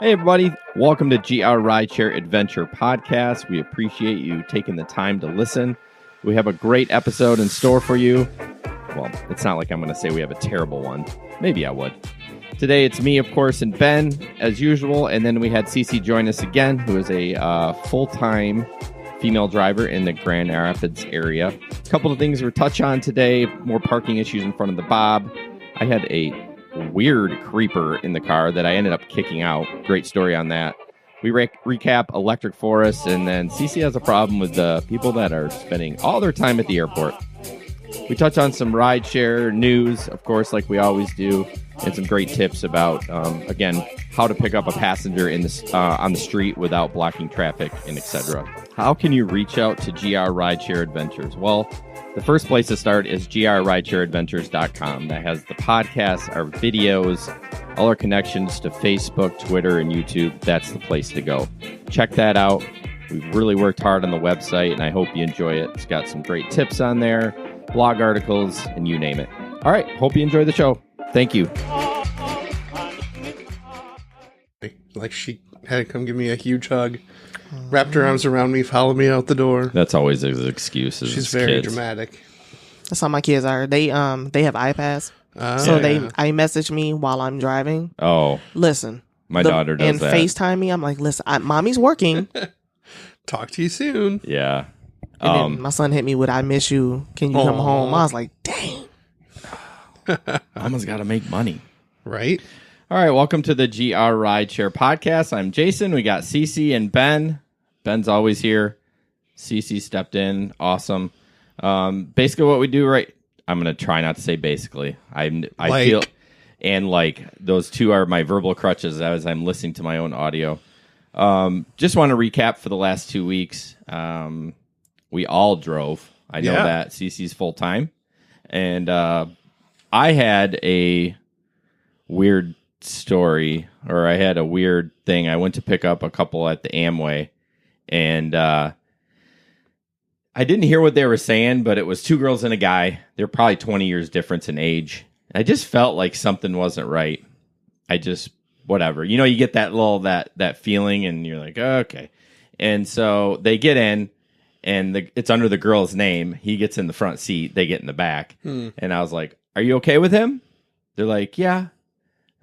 Hey, everybody. Welcome to GR Rideshare Adventure Podcast. We appreciate you taking the time to listen. We have a great episode in store for you. Well, it's not like I'm going to say we have a terrible one. Maybe I would. Today, it's me, of course, and Ben, as usual. And then we had Cece join us again, who is a full-time female driver in the Grand Rapids area. A couple of things we'll touch on today. More parking issues in front of the Bob. I had a weird creeper in the car that I ended up kicking out. Great story on that. We recap electric forests, and then Cece has a problem with the people that are spending all their time at the airport. We touch on some rideshare news, of course, like we always do, and some great tips about, again, how to pick up a passenger in the on the street without blocking traffic, and etc. How can you reach out to GR Rideshare Adventures? Well, the first place to start is grrideshareadventures.com. That has the podcast, our videos, all our connections to Facebook, Twitter, and YouTube. That's the place to go. Check that out. We've really worked hard on the website, and I hope you enjoy it. It's got some great tips on there, blog articles, and you name it. All right. Hope you enjoy the show. Thank you. Like she had to come give me a huge hug, wrapped her arms around me, followed me out the door. That's always his excuse. She's very dramatic. That's how my kids are. They have iPads, so they iMessage me while I'm driving. Oh, listen, my daughter does and that. FaceTime me. I'm like, listen, mommy's working. Talk to you soon. Yeah. And then my son hit me with, "I miss you. Can you come home?" I was like, dang. Mama's got to make money. Right? All right, welcome to the GR Rideshare Podcast. I'm Jason. We got Cece and Ben. Ben's always here. Cece stepped in. Awesome. Basically what we do, right? I'm going to try not to say basically. I feel, and like those two are my verbal crutches as I'm listening to my own audio. Just want to recap for the last 2 weeks. We all drove. I know that. Cece's full time. And I had a weird story, or I had a weird thing. I went to pick up a couple at the Amway, and I didn't hear what they were saying, but it was two girls and a guy. They're probably 20 years difference in age. I just felt like something wasn't right. I just, whatever. You know, you get that little, that feeling, and you're like, oh, okay. And so they get in, and it's under the girl's name. He gets in the front seat. They get in the back. And I was like, are you okay with him? They're like, yeah.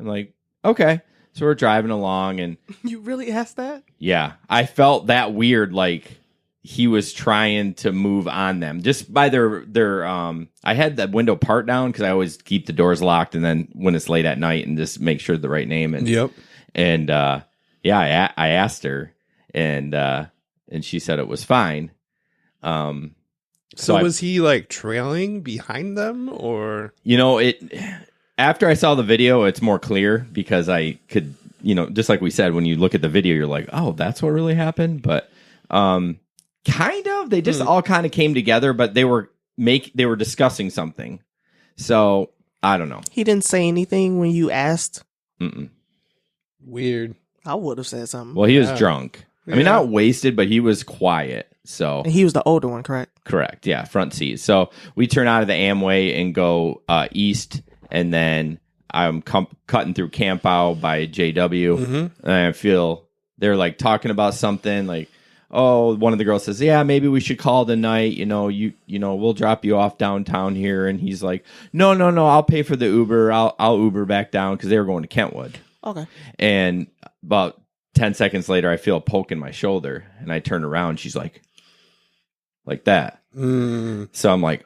I'm like, okay. So we're driving along, and You really asked that? yeah, I felt that weird, like he was trying to move on them just by their I had that window part down because I always keep the doors locked, and then when it's late at night and just make sure the right name. And I asked her, and she said it was fine. So was he like trailing behind them, or after I saw the video, it's more clear because I could, just like we said, when you look at the video, you're like, oh, that's what really happened. But kind of, they just all kind of came together, but they were discussing something. So I don't know. He didn't say anything when you asked. Weird. I would have said something. Well, he was drunk. I mean, not wasted, but he was quiet. So and he was the older one, correct? Correct. Yeah, front seat. So we turn out of the Amway and go east. And then I'm cutting through Campow by JW, and I feel they're like talking about something. Like, oh, one of the girls says, "Yeah, maybe we should call tonight. We'll drop you off downtown here." And he's like, "No, I'll pay for the Uber. I'll Uber back down," because they were going to Kentwood. Okay. And about 10 seconds later, I feel a poke in my shoulder, and I turn around. She's like that. So I'm like.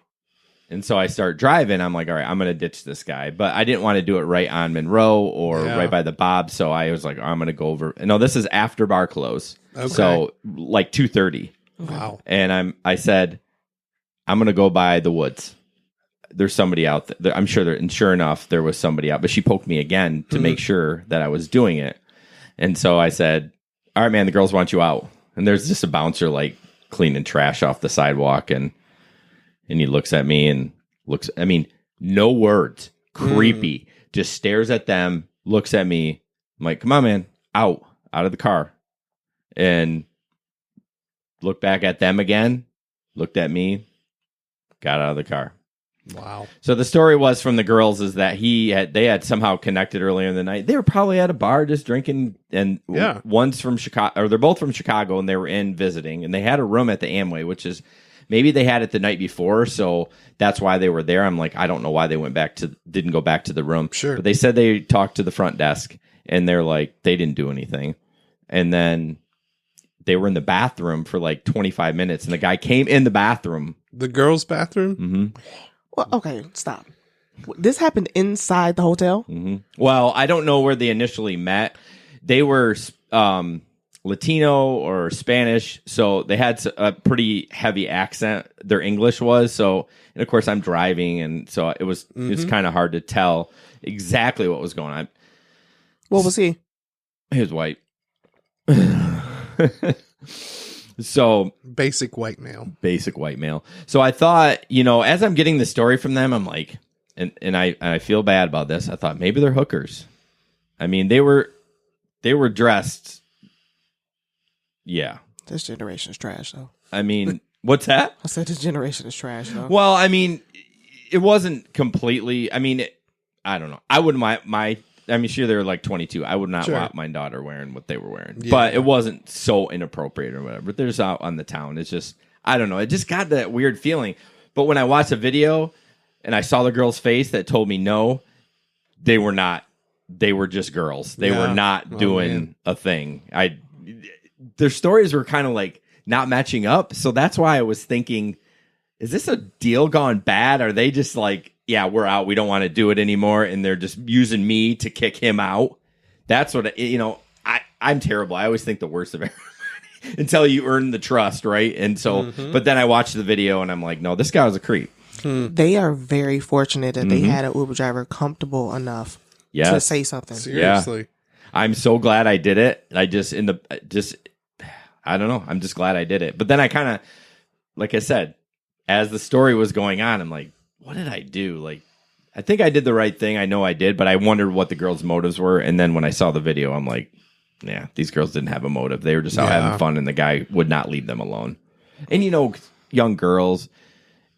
And so I start driving. I'm like, all right, I'm going to ditch this guy. But I didn't want to do it right on Monroe or right by the Bob. So I was like, I'm going to go over. No, this is after bar close. Okay. So like 2:30. Wow. And I said, I'm going to go by the woods. There's somebody out there. I'm sure and sure enough, there was somebody out. But she poked me again to make sure that I was doing it. And so I said, all right, man, the girls want you out. And there's just a bouncer like cleaning trash off the sidewalk. And he looks at me and no words, creepy, just stares at them, looks at me. I'm like, come on, man, out of the car. And looked back at them again, looked at me, got out of the car. Wow. So the story was from the girls is that they had somehow connected earlier in the night. They were probably at a bar just drinking, and one's from Chicago, or they're both from Chicago, and they were in visiting, and they had a room at the Amway, which is maybe they had it the night before, so that's why they were there. I'm like, I don't know why they didn't go back to the room. Sure. But they said they talked to the front desk, and they're like, they didn't do anything. And then they were in the bathroom for like 25 minutes, and the guy came in the bathroom. The girls' bathroom? Mm-hmm. Well, okay, stop. This happened inside the hotel? Mm-hmm. Well, I don't know where they initially met. They were Latino or Spanish, so they had a pretty heavy accent. Their English was, so, and of course I'm driving, and so it's kind of hard to tell exactly what was going on. What was he? He was white. So basic white male. So I thought, as I'm getting the story from them, I'm like, and I feel bad about this. I thought maybe they're hookers. I mean, they were dressed. Yeah. This generation is trash, though. I mean, what's that? I said this generation is trash, though. Well, I mean, it wasn't completely. I mean, I don't know. I wouldn't I mean, sure, they were like 22. I would not want my daughter wearing what they were wearing. Yeah. But it wasn't so inappropriate or whatever. They're just out on the town. It's just, I don't know. It just got that weird feeling. But when I watched the video and I saw the girl's face that told me no, they were not. They were just girls. They were not doing a thing. Their stories were kind of like not matching up. So that's why I was thinking, is this a deal gone bad? Are they just like, yeah, we're out. We don't want to do it anymore. And they're just using me to kick him out. That's what, I'm terrible. I always think the worst of everybody until you earn the trust, right? And so, but then I watched the video and I'm like, no, this guy was a creep. They are very fortunate that they had an Uber driver comfortable enough to say something. Seriously. Yeah. I'm so glad I did it. I don't know. I'm just glad I did it. But then I kind of, like I said, as the story was going on, I'm like, what did I do? Like, I think I did the right thing. I know I did, but I wondered what the girls' motives were. And then when I saw the video, I'm like, yeah, these girls didn't have a motive. They were just out having fun, and the guy would not leave them alone. And, young girls,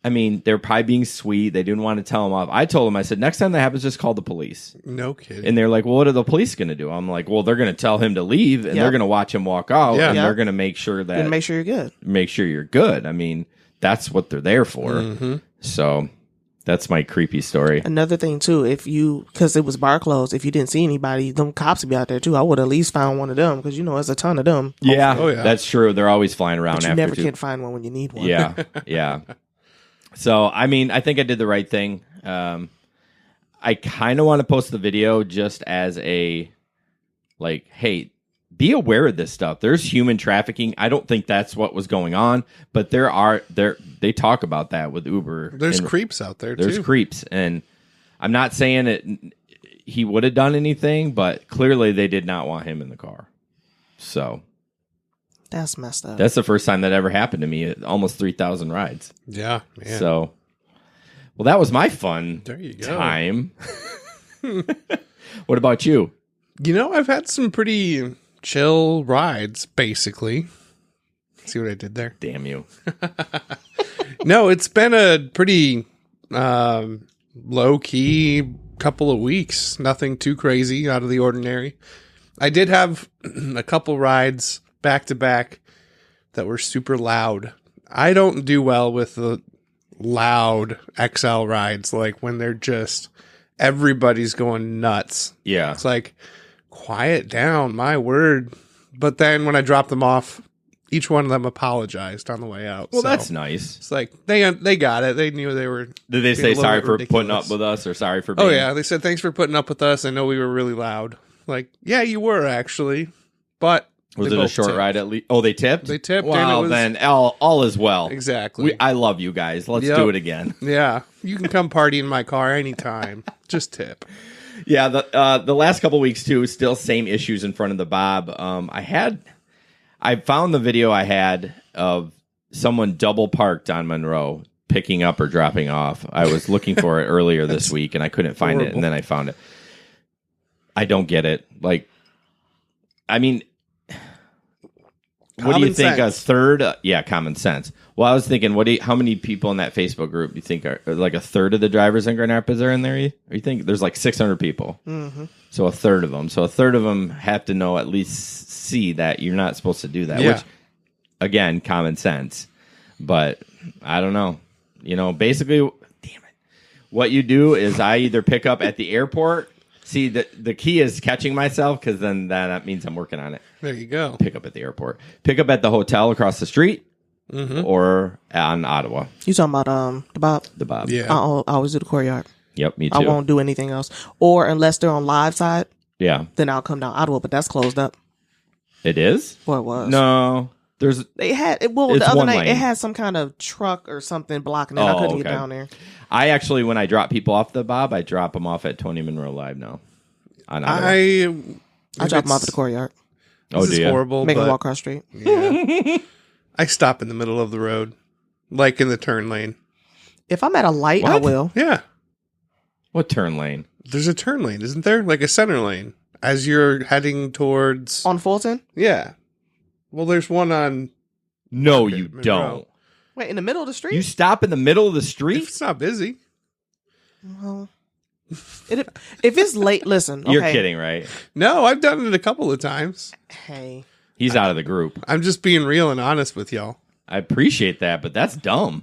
I mean, they're probably being sweet. They didn't want to tell them off. I told them, I said, next time that happens, just call the police. No kidding. And they're like, well, what are the police going to do? I'm like, well, they're going to tell him to leave, and they're going to watch him walk out, and they're going to make sure that... And make sure you're good. Make sure you're good. I mean, that's what they're there for. Mm-hmm. So... That's my creepy story. Another thing, too, because it was bar closed, if you didn't see anybody, them cops would be out there, too. I would at least found one of them, because, there's a ton of them. Yeah, that's true. They're always flying around. But you never can find one when you need one. Yeah. So, I mean, I think I did the right thing. I kind of want to post the video just as a, like, hey, be aware of this stuff. There's human trafficking. I don't think that's what was going on, but they talk about that with Uber. There's creeps out there, There's creeps, and I'm not saying he would have done anything, but clearly they did not want him in the car. So that's messed up. That's the first time that ever happened to me. Almost 3,000 rides. Yeah, man. So, well, that was my fun there you go. Time. What about you? I've had some pretty chill rides, basically. See what I did there? Damn you. No, it's been a pretty low-key couple of weeks. Nothing too crazy out of the ordinary. I did have a couple rides back-to-back that were super loud. I don't do well with the loud XL rides, like when they're just everybody's going nuts. Yeah. It's like, quiet down, my word. But then when I dropped them off, each one of them apologized on the way out. Well, that's nice. It's like they got it. They knew they were. Did they say sorry for putting up with us, or sorry for being... Oh, yeah. They said, thanks for putting up with us. I know we were really loud. Like, yeah, you were, actually. But... Was it a short ride at least? Oh, they tipped? They tipped. Well, then all is well. Exactly. I love you guys. Let's do it again. Yeah. You can come party in my car anytime. Just tip. Yeah, the last couple weeks, too, still same issues in front of the Bob. I found the video I had of someone double parked on Monroe, picking up or dropping off. I was looking for it earlier this week, and I couldn't find it, and then I found it. I don't get it. Like, I mean... What do you think sense. a third? Yeah, common sense. Well, I was thinking, how many people in that Facebook group do you think are like a third of the drivers in Grand Rapids are in there? Or you think there's like 600 people? Mm-hmm. So a third of them. So a third of them have to know, at least see that you're not supposed to do that. Yeah. Which, again, common sense. But I don't know. Basically, damn it. What you do is I either pick up at the airport. See, the key is catching myself, because then that means I'm working on it. There you go. Pick up at the airport. Pick up at the hotel across the street, or on Ottawa. You talking about the Bob? The Bob. Yeah. I always do the courtyard. Yep, me too. I won't do anything else. Or unless they're on live side, Yeah. then I'll come down Ottawa, but that's closed up. It is? Well, it was. No. There's They had It's the other one night lane. it had some kind of truck or something blocking it. I couldn't get down there. I actually, when I drop people off the Bob, I drop them off at Tony Monroe Live now. On Ottawa. I drop them off at the courtyard. Oh, This do is you? horrible. Make them but walk across the street. yeah. I stop in the middle of the road, like in the turn lane. If I'm at a light, I What? will. Yeah. What turn lane? There's a turn lane, isn't there? Like a center lane as you're heading towards. On Fulton? Yeah. Well, there's one on. No, Okay, you Monroe. don't. Wait, in the middle of the street? You stop in the middle of the If street? it's not busy. Well, if it's late, listen. Okay. You're kidding, right? No, I've done it a couple of times. Hey. He's out of the group. I'm just being real and honest with y'all. I appreciate that, but that's dumb.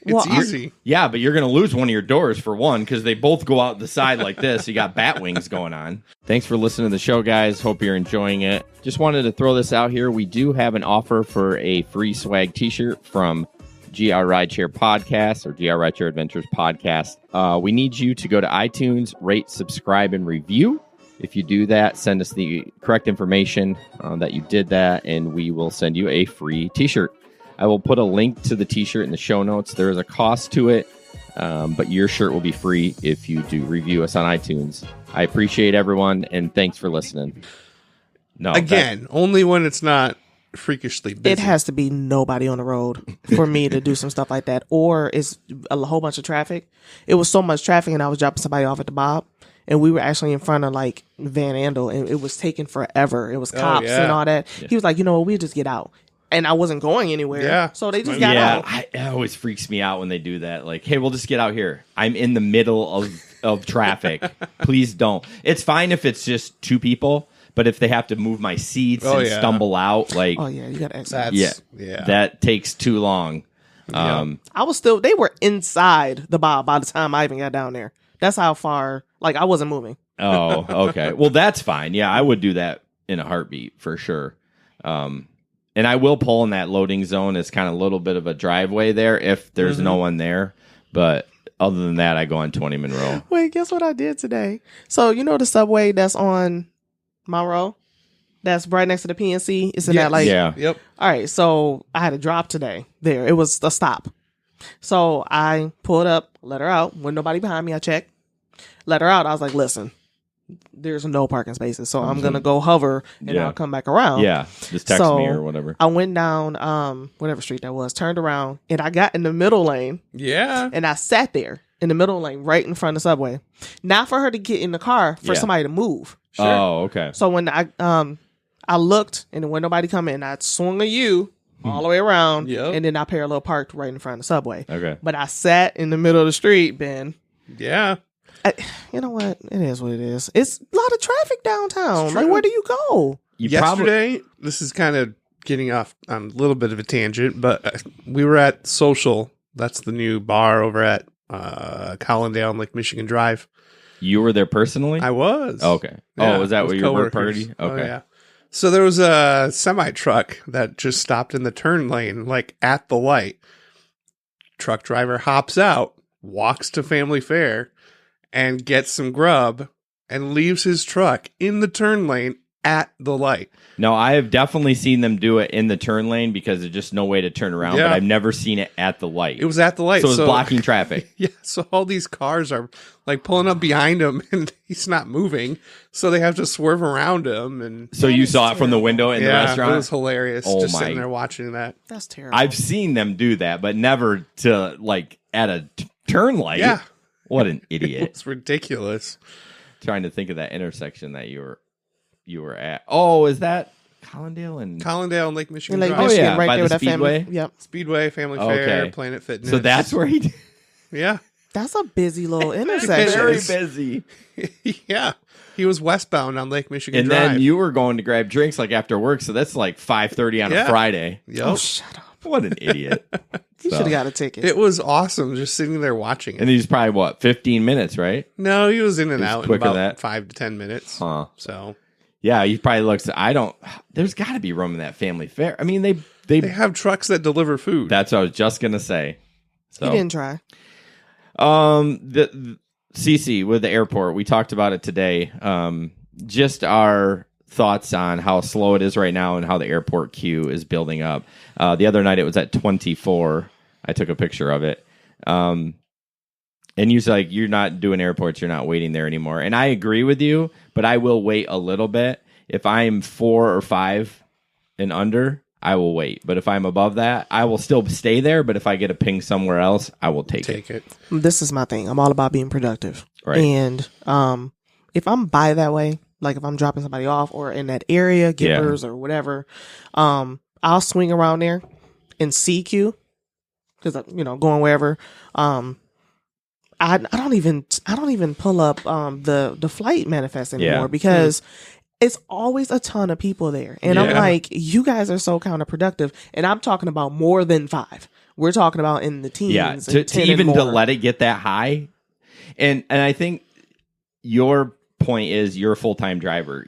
It's Well, easy. Yeah, but you're going to lose one of your doors for one, because they both go out the side like this. You got bat wings going on. Thanks for listening to the show, guys. Hope you're enjoying it. Just wanted to throw this out here. We do have an offer for a free swag t-shirt from GR Rideshare Podcast, or GR Rideshare Adventures Podcast. We need you to go to iTunes, rate, subscribe, and review. If you do that, send us the correct information that you did that, and we will send you a free t-shirt. I will put a link to the t-shirt in the show notes. There is a cost to it, but your shirt will be free if you do review us on iTunes. I appreciate everyone, and thanks for listening. No, Again, only when it's not freakishly busy. It has to be nobody on the road for me to do some stuff like that. Or it's a whole bunch of traffic. It was so much traffic, and I was dropping somebody off at the Bob, and we were actually in front of like Van Andel, and it was taking forever. It was cops yeah. and all that. He was like, you know what, we'll just get out. And I wasn't going anywhere. Yeah. So they just got out. It always freaks me out when they do that. Like, hey, we'll just get out here. I'm in the middle of traffic. Please don't. It's fine if it's just two people, but if they have to move my seats and stumble out, like, Oh, yeah, you got to exit. Yeah. that takes too long. They were inside the Bob by the time I even got down there. That's how far, like, I wasn't moving. Oh, okay. Well, that's fine. Yeah, I would do that in a heartbeat for sure. And I will pull in that loading zone as kind of a little bit of a driveway there if there's no one there. But other than that, I go on 20 Monroe. Wait, guess what I did today? So, you know the subway that's on Monroe? That's right next to the PNC? It's in that, like... Yeah. Yep. All right, so I had a drop today there. It was a stop. So I pulled up, let her out. When nobody behind me, I checked. Let her out. I was like, listen, there's no parking spaces. So I'm going to go hover and I'll come back around. Yeah. Just text So, me or whatever. I went down whatever street that was, turned around, and I got in the middle lane. Yeah. And I sat there in the middle lane right in front of the subway. Not for her to get in the car, for somebody to move. Sure. Oh, okay. So when I looked, and when nobody come in, I swung a U all the way around, and then I parallel parked right in front of the subway. Okay. But I sat in the middle of the street, Ben. Yeah. You know what? It is what it is. It's a lot of traffic downtown. Like, where do you go? Yesterday, this is kind of getting off on a little bit of a tangent, but we were at Social. That's the new bar over at Collindale and Lake Michigan Drive. You were there personally? I was. Oh, okay. Yeah, Was that with what your work coworkers. party? Oh, Okay. yeah. So there was a semi truck that just stopped in the turn lane, like at the light. Truck driver hops out, walks to Family Fare, and gets some grub, and leaves his truck in the turn lane at the light. No, I have definitely seen them do it in the turn lane because there's just no way to turn around, Yeah. but I've never seen it at the light. It was at the light. So it was blocking traffic. Yeah, so all these cars are like pulling up behind him, and he's not moving, so they have to swerve around him. And So you saw it from the window in the yeah, restaurant? it was hilarious. Oh just my- sitting there watching that. That's terrible. I've seen them do that, but never to like at a turn light. Yeah, What an idiot. it's ridiculous. Trying to think of that intersection that you were at. Oh, is that Collindale and Collindale and Lake In Michigan Lake Drive. Michigan, yeah, right by there the with that family. Speedway? Yep. Speedway, Family Okay. Fair, Planet Fitness. So that's where he Yeah. That's a busy little very intersection. busy. Yeah. He was westbound on Lake Michigan And Drive. then you were going to grab drinks like after work, so that's like 5:30 on a Yeah. Friday. Yep. Oh, shut up. What an idiot. You So- should have got a ticket. It was awesome just sitting there watching it. And he's probably, what, 15 minutes, right? No, he was in and He was out in quicker about than that? 5 to 10 minutes. Huh. So Yeah, he probably looks, there's got to be room in that family fair. I mean, they they have trucks that deliver food. that's what I was just going to say. So, He didn't try. the CC with the airport, we talked about it today. Just our thoughts on how slow it is right now and how the airport queue is building up. The other night it was at 24. I took a picture of it. And you was like, you're not doing airports, you're not waiting there anymore. And I agree with you, but I will wait a little bit. If I'm 4 or 5 and under, I will wait. But if I'm above that, I will still stay there. But if I get a ping somewhere else, I will take it. This is my thing. I'm all about being productive. Right. And if I'm by that way, like if I'm dropping somebody off or in that area, Gippers or whatever, I'll swing around there and CQ because going wherever. I don't even pull up the flight manifest anymore because it's always a ton of people there. And I'm like, you guys are so counterproductive. And I'm talking about more than 5. We're talking about in the teens. Yeah, and to 10 even and to more. let it get that high. And I think your point is you're a full-time driver.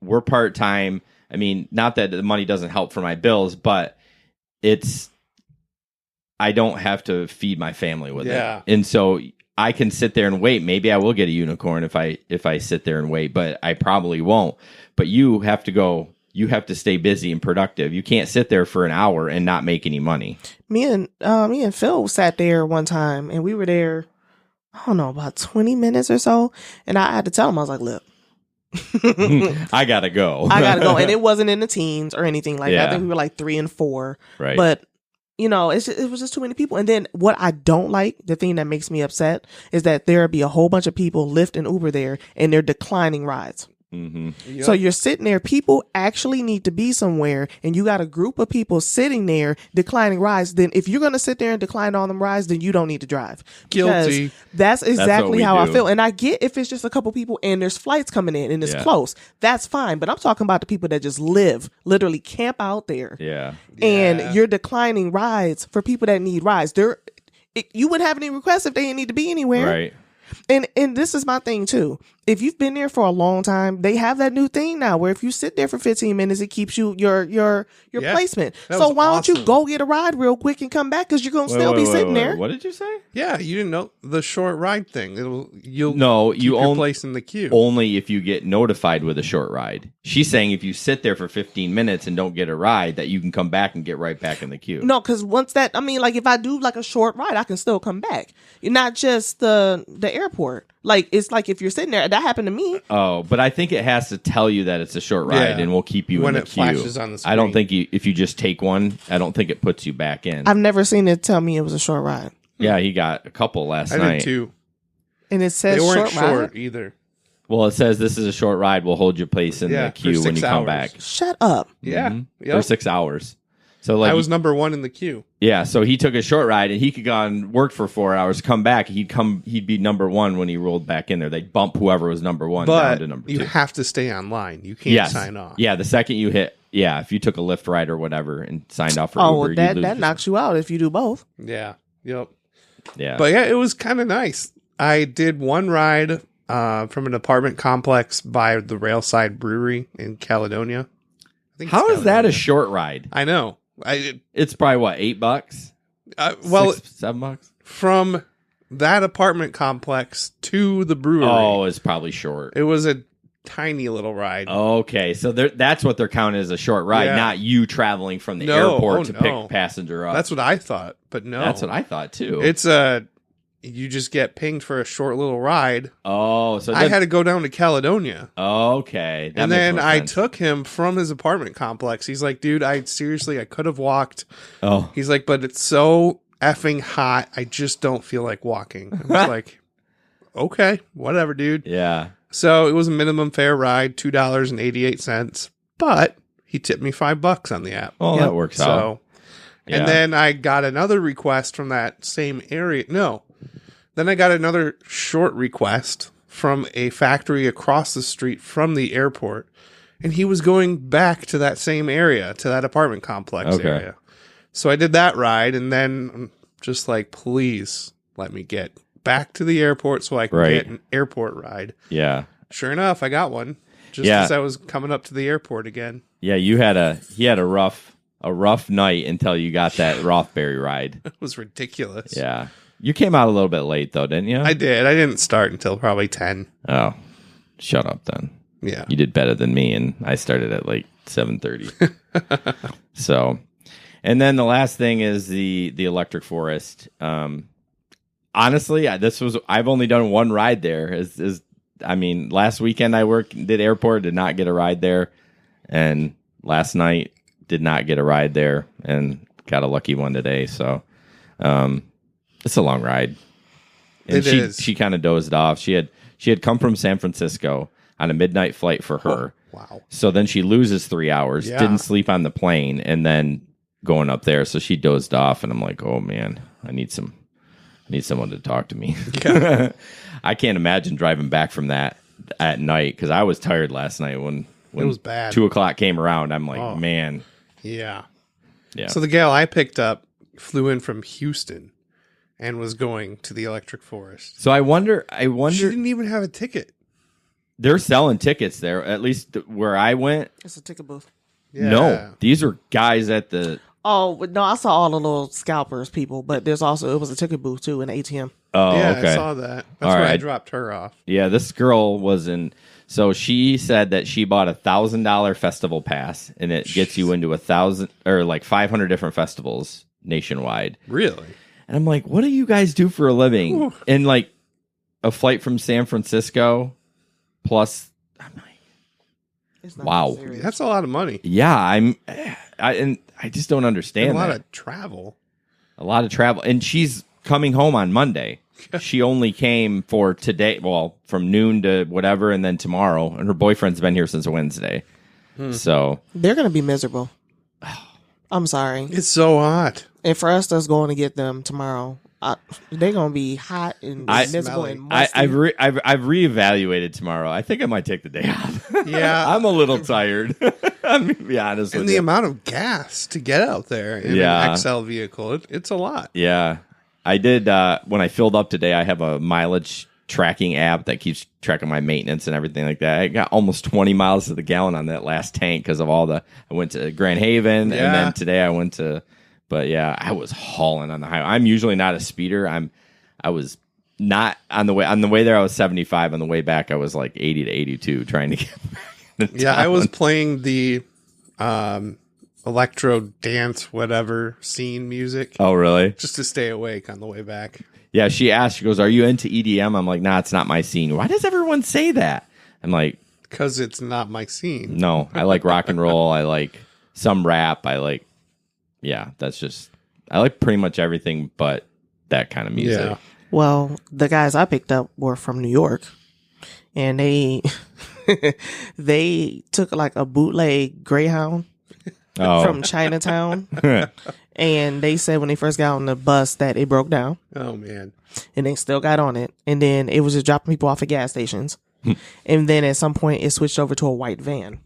We're part-time. I mean, not that the money doesn't help for my bills, but I don't have to feed my family with it. And so I can sit there and wait. Maybe I will get a unicorn if I sit there and wait, but I probably won't. But you have to stay busy and productive. You can't sit there for an hour and not make any money. Me and Phil sat there one time and we were there, I don't know, about 20 minutes or so. And I had to tell him, I was like, look, I gotta go. And it wasn't in the teens or anything like that. I Yeah. think we were like 3 and 4. Right. But it was just too many people. And then what I don't like, the thing that makes me upset, is that there'll be a whole bunch of people, Lyft and Uber there, and they're declining rides. Mm-hmm. So you're sitting there, people actually need to be somewhere, and you got a group of people sitting there declining rides. Then if you're going to sit there and decline all them rides, then you don't need to drive. Because Guilty. That's exactly we how I do. feel. And I get if it's just a couple people and there's flights coming in and it's close, that's fine. But I'm talking about the people that just literally camp out there. Yeah. And you're declining rides for people that need rides. You wouldn't have any requests if they didn't need to be anywhere. Right. And this is my thing too. If you've been there for a long time, they have that new thing now where if you sit there for 15 minutes, it keeps you your placement. That So was why don't you awesome. go get a ride real quick and come back because you're gonna still be sitting there. What did you say? Yeah, you didn't know the short ride thing. You'll No, keep you your own place in the queue. only if you get notified with a short ride. She's saying if you sit there for 15 minutes and don't get a ride, that you can come back and get right back in the queue. No, because if I do like a short ride, I can still come back. Not just the airport. Like it's like if you're sitting there, that happened to me. Oh, but I think it has to tell you that it's a short ride Yeah. and we'll keep you When in the it queue. flashes on the I don't screen. think if you just take one, I don't think it puts you back in. I've never seen it tell me it was a short ride, Yeah, he got a couple last I night. did too. and it says They weren't short short ride. either. Well, it says this is a short ride. We'll hold your place in Yeah, the for queue when 6 you come hours. back. Shut up. Yeah. Mhm. Yep. For 6 hours. So like I was number 1 in the queue. yeah, so he took a short ride and he could go and work for 4 hours, come back, he'd be number 1 when he rolled back in there. They'd bump whoever was number 1 down But to number you 2. have to stay online. You can't Yes. sign off. Yeah, the second you hit if you took a Lyft ride or whatever and signed off for Uber, you'd lose that knocks you out if you do both. Yeah. Yep. Yeah. But yeah, it was kind of nice. I did one ride from an apartment complex by the Railside Brewery in Caledonia. I think How it's is that a Caledonia. short ride? I know. It's probably what, $8? Well, $7? from that apartment complex to the brewery, Oh, it's probably short. it was a tiny little ride. Okay, so that's what they're counting as a short ride, Yeah. not you traveling from the No, airport oh, to no. pick passenger up. That's what I thought, but no. That's what I thought too. It's you just get pinged for a short little ride. so I had to go down to Caledonia. okay, that And makes then more I sense. took him from his apartment complex. He's like, dude, I could have walked. Oh, He's like, but it's so effing hot. I just don't feel like walking. I was like, okay, whatever, dude. yeah. So it was a minimum fare ride, $2.88. But he tipped me $5 on the app. Oh, Yep. that works out. So, Yeah. and then I got another request from that same area. No, then I got another short request from a factory across the street from the airport, and he was going back to that same area, to that apartment complex Okay. area. So I did that ride, and then I'm just like, please let me get back to the airport so I can Right. get an airport ride. Yeah. Sure enough, I got one just Yeah. as I was coming up to the airport again. Yeah, he had a rough night until you got that Rothbury ride. It was ridiculous. Yeah. You came out a little bit late though, didn't you? I did. I didn't start until probably 10. Oh. Shut up then. Yeah. You did better than me, and I started at like 7:30. So, and then the last thing is the electric forest. Honestly, I've only done one ride there. Last weekend I did airport, did not get a ride there, and last night did not get a ride there, and got a lucky one today. So, it's a long ride. And It is. She kind of dozed off. She had come from San Francisco on a midnight flight for her. Oh, wow. So then she loses 3 hours, Yeah. didn't sleep on the plane, and then going up there. So she dozed off, and I'm like, oh man, I need someone to talk to me. Yeah. I can't imagine driving back from that at night because I was tired last night when It was bad. 2:00 came around. I'm like, Oh. man, Yeah. yeah. So the gal I picked up flew in from Houston and was going to the electric forest. So I wonder. She didn't even have a ticket. They're selling tickets there, at least where I went. It's a ticket booth. Yeah. No, these are guys at the. Oh, but no, I saw all the little scalpers people, but it was a ticket booth too, in the ATM. Oh, Yeah, okay. I saw that. That's All where I right. dropped her off. Yeah, this girl was in. So she said that she bought $1,000 festival pass, and it gets you into 1,000 or like 500 different festivals nationwide. Really? And I'm like, what do you guys do for a living? Ooh. And like a flight from San Francisco plus, I'm like, It's not Wow. that serious. That's a lot of money. yeah, I just don't understand And a lot that. of travel. A lot of travel, and she's coming home on Monday. She only came for today, well, from noon to whatever, and then tomorrow. And her boyfriend's been here since Wednesday. So They're gonna be miserable. I'm sorry. It's so hot. And for us that's going to get them tomorrow, they're gonna be hot and miserable smelly. and musty. I've reevaluated tomorrow. I think I might take the day off. Yeah. I'm a little tired. I'm gonna be honest And with the you. amount of gas to get out there in Yeah. an XL vehicle, it's a lot. Yeah, I did. When I filled up today, I have a mileage tracking app that keeps track of my maintenance and everything like that. I got almost 20 miles to the gallon on that last tank because of I went to Grand Haven, and Yeah. then today I went to. But yeah, I was hauling on the highway. I'm usually not a speeder. I was not on the way there. I was 75. On the way back, I was like 80 to 82 trying to get back. Yeah, I was playing the electro dance, whatever scene music Oh, really? just to stay awake on the way back. Yeah, she asked, she goes, are you into EDM? I'm like, nah, it's not my scene. Why does everyone say that? I'm like, Because it's not my scene. no, I like rock and roll. I like some rap. I like pretty much everything but that kind of music. Yeah. Well, the guys I picked up were from New York, and they they took like a bootleg Greyhound Oh, from Chinatown, and they said when they first got on the bus that it broke down, Oh, man. and they still got on it, and then it was just dropping people off at gas stations, and then at some point it switched over to a white van.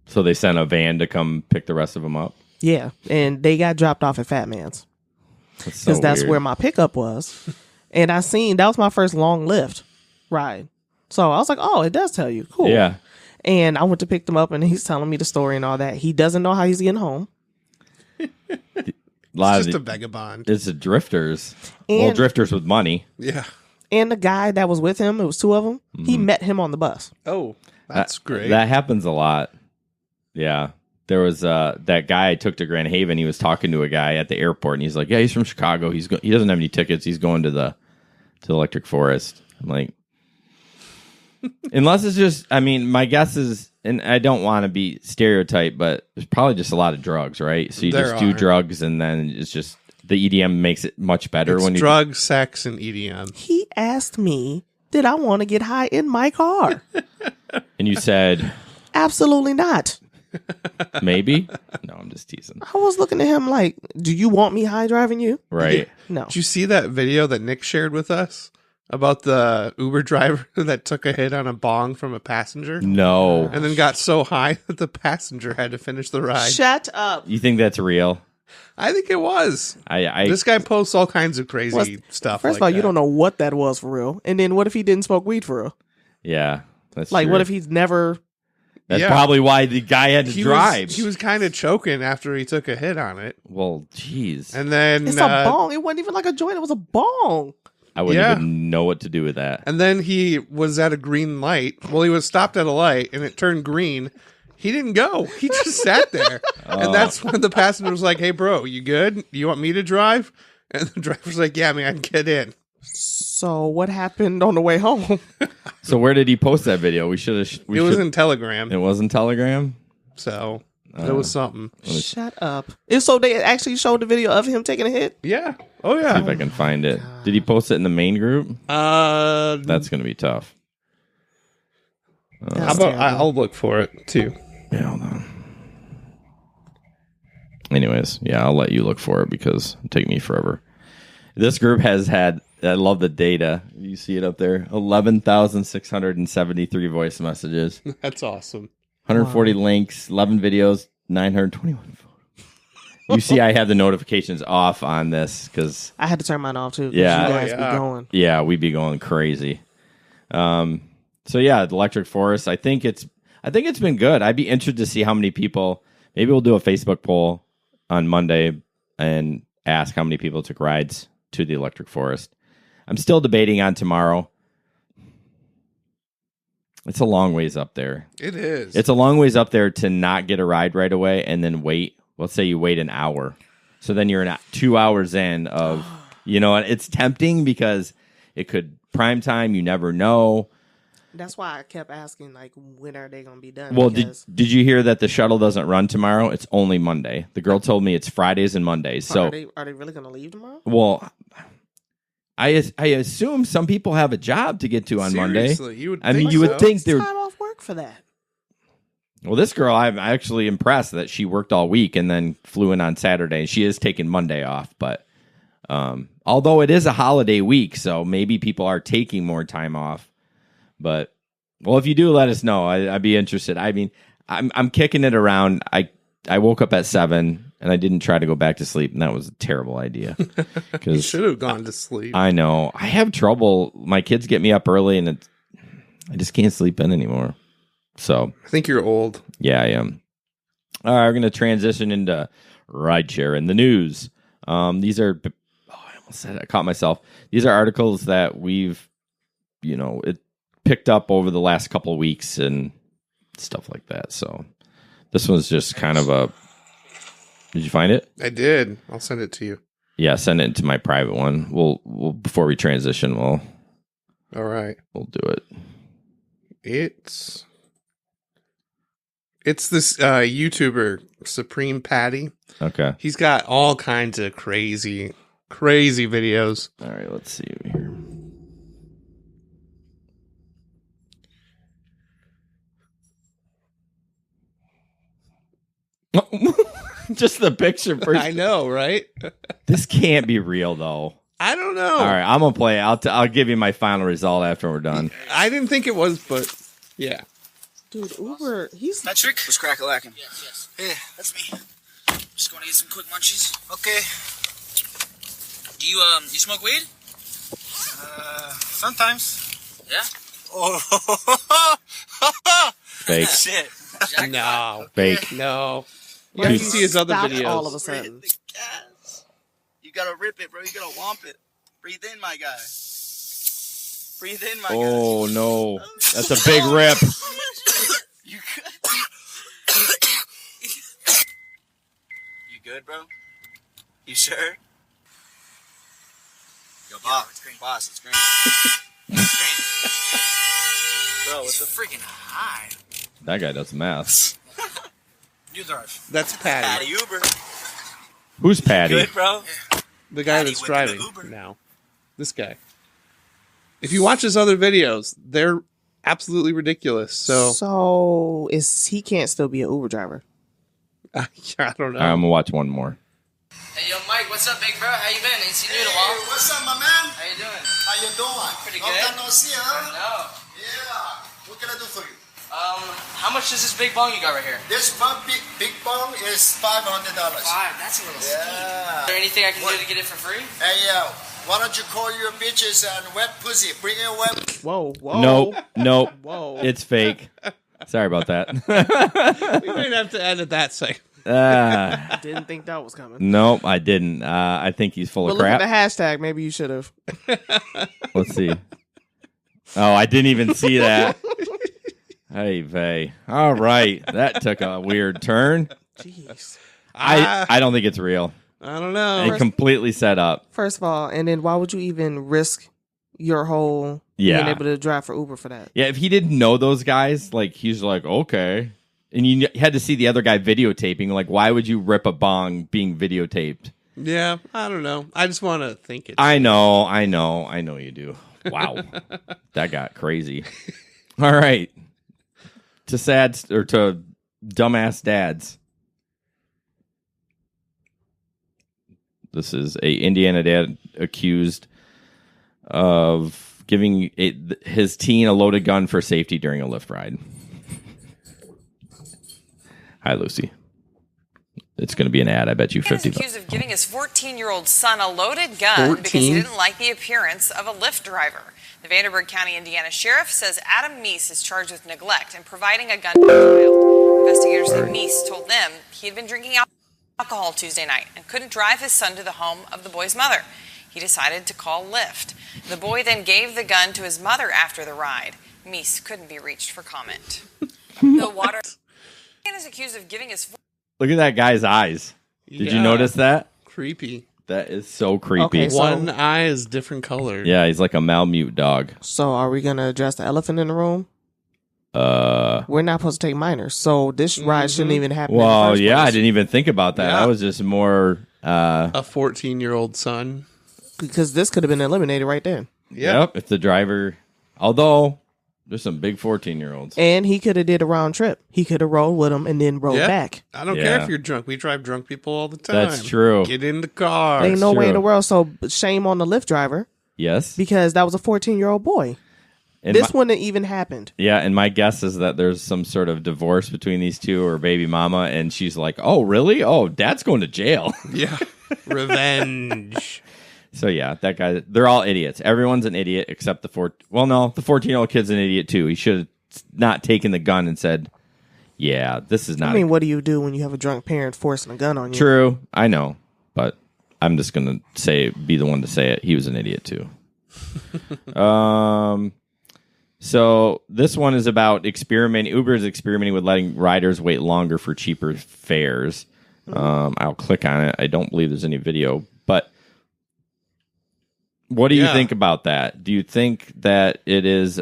so they sent a van to come pick the rest of them up. Yeah, and they got dropped off at Fat Man's That's because that's where my pickup was, and that was my first long Lyft ride. So I was like, oh, it does tell you, cool. Yeah. And I went to pick them up, and he's telling me the story and all that. He doesn't know how he's getting home. A lot It's of just a vagabond. it's a drifters. Well, And- drifters with money. Yeah. And the guy that was with him, it was two of them, he Mm-hmm. met him on the bus. Oh, that's great. That happens a lot. Yeah. There was that guy I took to Grand Haven. He was talking to a guy at the airport, and he's like, "Yeah, he's from Chicago. He doesn't have any tickets. He's going to the Electric Forest." I'm like, unless it's just, I mean, my guess is, and I don't want to be stereotyped, but there's probably just a lot of drugs, right? So you There just do are. drugs, and then it's just the EDM makes it much better It's when you drugs, sex, and E EDM. He asked me, did I want to get high in my car? and you said, Absolutely not. Maybe. No, I'm just teasing. I was looking at him like, do you want me high driving you? Right. No. Did you see that video that Nick shared with us about the Uber driver that took a hit on a bong from a passenger? No. And then got so high that the passenger had to finish the ride. Shut up. You think that's real? I think it was. I This guy posts all kinds of crazy stuff. First of all, you don't know what that was for real. And then what if he didn't smoke weed for real? Yeah. That's Like, true. what if he's never... That's probably why the guy had to drive. He was kind of choking after he took a hit on it. Well, jeez. And then It's a bong. It wasn't even like a joint. It was a bong. I wouldn't even know what to do with that. And then he was at a green light. Well, he was stopped at a light and it turned green. He didn't go. He just sat there. And that's when the passenger was like, hey, bro, you good? You want me to drive? And the driver's like, yeah, man, get in. So what happened on the way home? So where did he post that video? We should have. It was in Telegram. It was in Telegram? So it was something. Shut up. And so they actually showed the video of him taking a hit? Yeah. Oh, yeah. See if I can find it. Did he post it in the main group? That's going to be tough. How about I'll look for it, too. Yeah, hold on. Anyways, yeah, I'll let you look for it because it'll take me forever. This group has had, I love the data. You see it up there. 11,673 voice messages. That's awesome. 140 links, 11 videos, 921 photos. You see I have the notifications off on this because... I had to turn mine off, too. Yeah. You guys be going. Yeah, we'd be going crazy. So, yeah, the Electric Forest, I think it's been good. I'd be interested to see how many people... Maybe we'll do a Facebook poll on Monday and ask how many people took rides to the Electric Forest. I'm still debating on tomorrow. It's a long ways up there. It is. It's a long ways up there to not get a ride right away and then wait. Let's say you wait an hour. So then you're 2 hours in of, it's tempting because it could prime time. You never know. That's why I kept asking, like, when are they going to be done? Well, did you hear that the shuttle doesn't run tomorrow? It's only Monday. The girl told me it's Fridays and Mondays. So are they really going to leave tomorrow? Well, I assume some people have a job to get to on Seriously, Monday. you would You would think they're time off work for that. Well, this girl, I'm actually impressed that she worked all week and then flew in on Saturday. She is taking Monday off, but although it is a holiday week, so maybe people are taking more time off. But, well, if you do, let us know. I'd be interested. I mean, I'm kicking it around. I woke up at 7, and I didn't try to go back to sleep, and that was a terrible idea. You should have gone to sleep. I know. I have trouble. My kids get me up early, and I just can't sleep in anymore. So I think you're old. Yeah, I am. All right, we're going to transition into Rideshare in the news. These are, I almost said it. I caught myself. These are articles that we've, it picked up over the last couple of weeks and stuff like that. So this one's just kind of a, did you find it? I did. I'll send it to you. Yeah, send it to my private one. We'll before we transition, all right. We'll do it. It's this YouTuber, Supreme Patty. Okay. He's got all kinds of crazy videos. All right, let's see here. Just the picture first. I know, right? This can't be real, though. I don't know. All right, I'm gonna play. I'll give you my final result after we're done. I didn't think it was, but yeah. Dude, Uber, he's... Patrick? What's crack-a-lackin'? Yes. Hey, that's me. Just going to get some quick munchies. Okay. Do you smoke weed? Sometimes. Yeah? Oh. Fake. Shit. No. Fake. No. You Why have you to see his other stopped videos. all of a sudden. The gas. You gotta rip it, bro. You gotta womp it. Breathe in, my guy. Breathe in, my guy. Oh, no. That's a big rip. You good, bro? You sure? Yo, boss, it's green. It's green. Bro, it's a freaking high. That guy does math. You drive. That's Patty. Patty Uber. Who's Patty? Good, bro? The guy Patty that's went to driving the Uber. now. This guy. If you watch his other videos, they're absolutely ridiculous. So is he can't still be an Uber driver? I don't know. I'm gonna watch one more. Hey, yo, Mike, what's up, big bro? How you been? Ain't seen you in a while. What's up, my man? How you doing? How you doing? Pretty Long good. time no see, huh? No. Yeah. What can I do for you? How much is this big bong you got right here? This big bong is $500. That's a little steep. Is there anything I can do to get it for free? Hey, why don't you call your bitches and wet pussy? Bring in wet. Whoa, whoa. Nope. Whoa. It's fake. Sorry about that. We might have to edit that segment. Didn't think that was coming. Nope, I didn't. I think he's full But of look at crap. the hashtag. Maybe you should have. Let's see. Oh, I didn't even see that. Hey, vey. All right. That took a weird turn. Jeez. I don't think it's real. I don't know. It completely set up. First of all, and then why would you even risk your whole Yeah. being able to drive for Uber for that? Yeah, if he didn't know those guys, like, he's like, okay. And you had to see the other guy videotaping. Like, why would you rip a bong being videotaped? Yeah, I don't know. I just want to think it. I know you do. Wow. That got crazy. All right. To dumbass dads. This is a Indiana dad accused of giving his teen a loaded gun for safety during a Lyft ride. Hi, Lucy. It's going to be an ad. I bet you He is $50. accused of giving his 14-year-old son a loaded gun because he 14? didn't like the appearance of a Lyft driver. The Vanderburgh County, Indiana sheriff says Adam Meese is charged with neglect and providing a gun to a child. Investigators say Meese told them he had been drinking alcohol Tuesday night and couldn't drive his son to the home of the boy's mother. He decided to call Lyft. The boy then gave the gun to his mother after the ride. Meese couldn't be reached for comment. The water is accused of giving his Look at that guy's eyes. Did you Yeah. notice that? Creepy. That is so creepy. Okay, so- One eye is different color. Yeah, he's like a Malamute dog. So are we going to address the elephant in the room? We're not supposed to take minors. So this ride shouldn't even happen. in the Well, first yeah, I place. didn't even think about that. Yeah. That was just more. A 14-year-old son. Because this could have been eliminated right then. Yep. If the driver, although there's some big 14-year-olds. And he could have did a round trip. He could have rolled with him and then rode Yeah. back. I don't Yeah. care if you're drunk. We drive drunk people all the time. That's true. Get in the car. Ain't no way in true. the world. So shame on the Lyft driver Yes. because that was a 14-year-old boy. And This my- wouldn't have even happened. Yeah, and my guess is that there's some sort of divorce between these two or baby mama, and she's like, "Oh, really? Oh, dad's going to jail." Yeah. Revenge. So yeah, that guy. They're all idiots. Everyone's an idiot except the 14-year-old kid's an idiot too. He should have not taken the gun and said, "Yeah, this is not." I mean, what do you do when you have a drunk parent forcing a gun on you? True, I know, but I'm just gonna be the one to say it. He was an idiot too. So this one is about experimenting. Uber is experimenting with letting riders wait longer for cheaper fares. I'll click on it. I don't believe there's any video, but what do you Yeah. think about that? Do you think that it is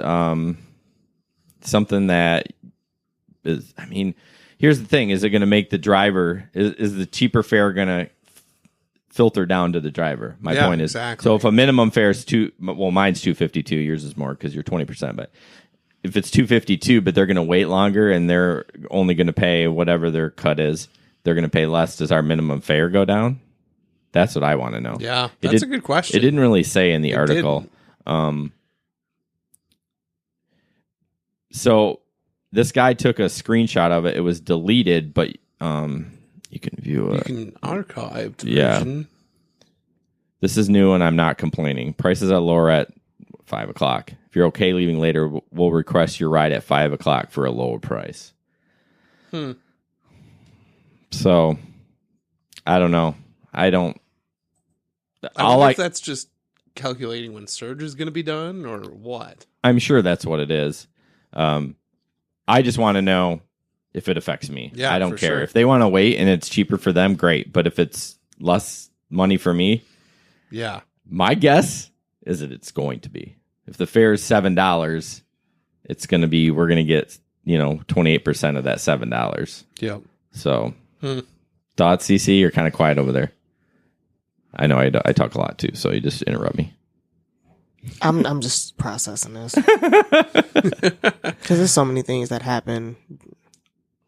something that is? I mean, here's the thing: is it going to make the driver? Is the cheaper fare going to filter down to the driver? My Yeah, point is, exactly. so if a minimum fare is mine's $2.52, yours is more because you're 20%, but if it's $2.52, but they're going to wait longer and they're only going to pay whatever their cut is, they're going to pay less. Does our minimum fare go down? That's what I want to know. Yeah, It that's did- a good question. It didn't really say in the article. So this guy took a screenshot of it. It was deleted, but you can view You it. can archive the Yeah. version. This is new, and I'm not complaining. Prices are lower at 5 o'clock. If you're okay leaving later, we'll request your ride at 5 o'clock for a lower price. So, I don't know. I wonder All if that's just calculating when surge is going to be done or what. I'm sure that's what it is. I just want to know if it affects me. Yeah, I don't for care. sure. If they want to wait and it's cheaper for them, great. But if it's less money for me, Yeah. my guess is that it's going to be. If the fare is $7, it's going to be, we're going to get, 28% of that $7. Yep. So, thoughts, CC? You're kind of quiet over there. I know I talk a lot too, so you just interrupt me. I'm just processing this because there's so many things that happen.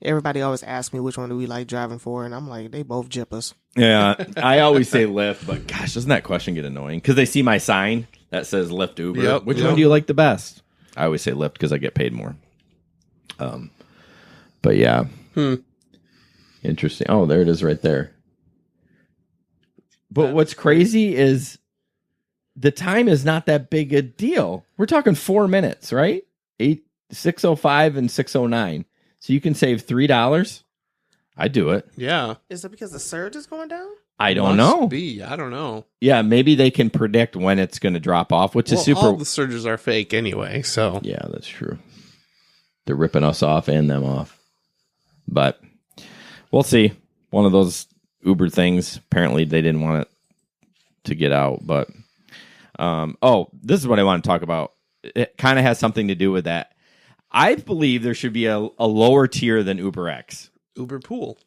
Everybody always asks me which one do we like driving for, and I'm like, they both jippers. Yeah, I always say Lyft, but gosh, doesn't that question get annoying? Because they see my sign that says Lyft Uber. Yep, Which one do you like the best? I always say Lyft because I get paid more. But yeah. Interesting. Oh, there it is right there. But what's crazy is the time is not that big a deal. We're talking 4 minutes, right? 6:05 and 6:09. So you can save $3. I do it. Yeah. Is it because the surge is going down? I don't Must know. be. I don't know. Yeah, maybe they can predict when it's going to drop off, which is super. All the surges are fake anyway, so. Yeah, that's true. They're ripping us off and them off. But we'll see. One of those Uber things. Apparently, they didn't want it to get out. But, this is what I want to talk about. It kind of has something to do with that. I believe there should be a lower tier than UberX. Uber Pool.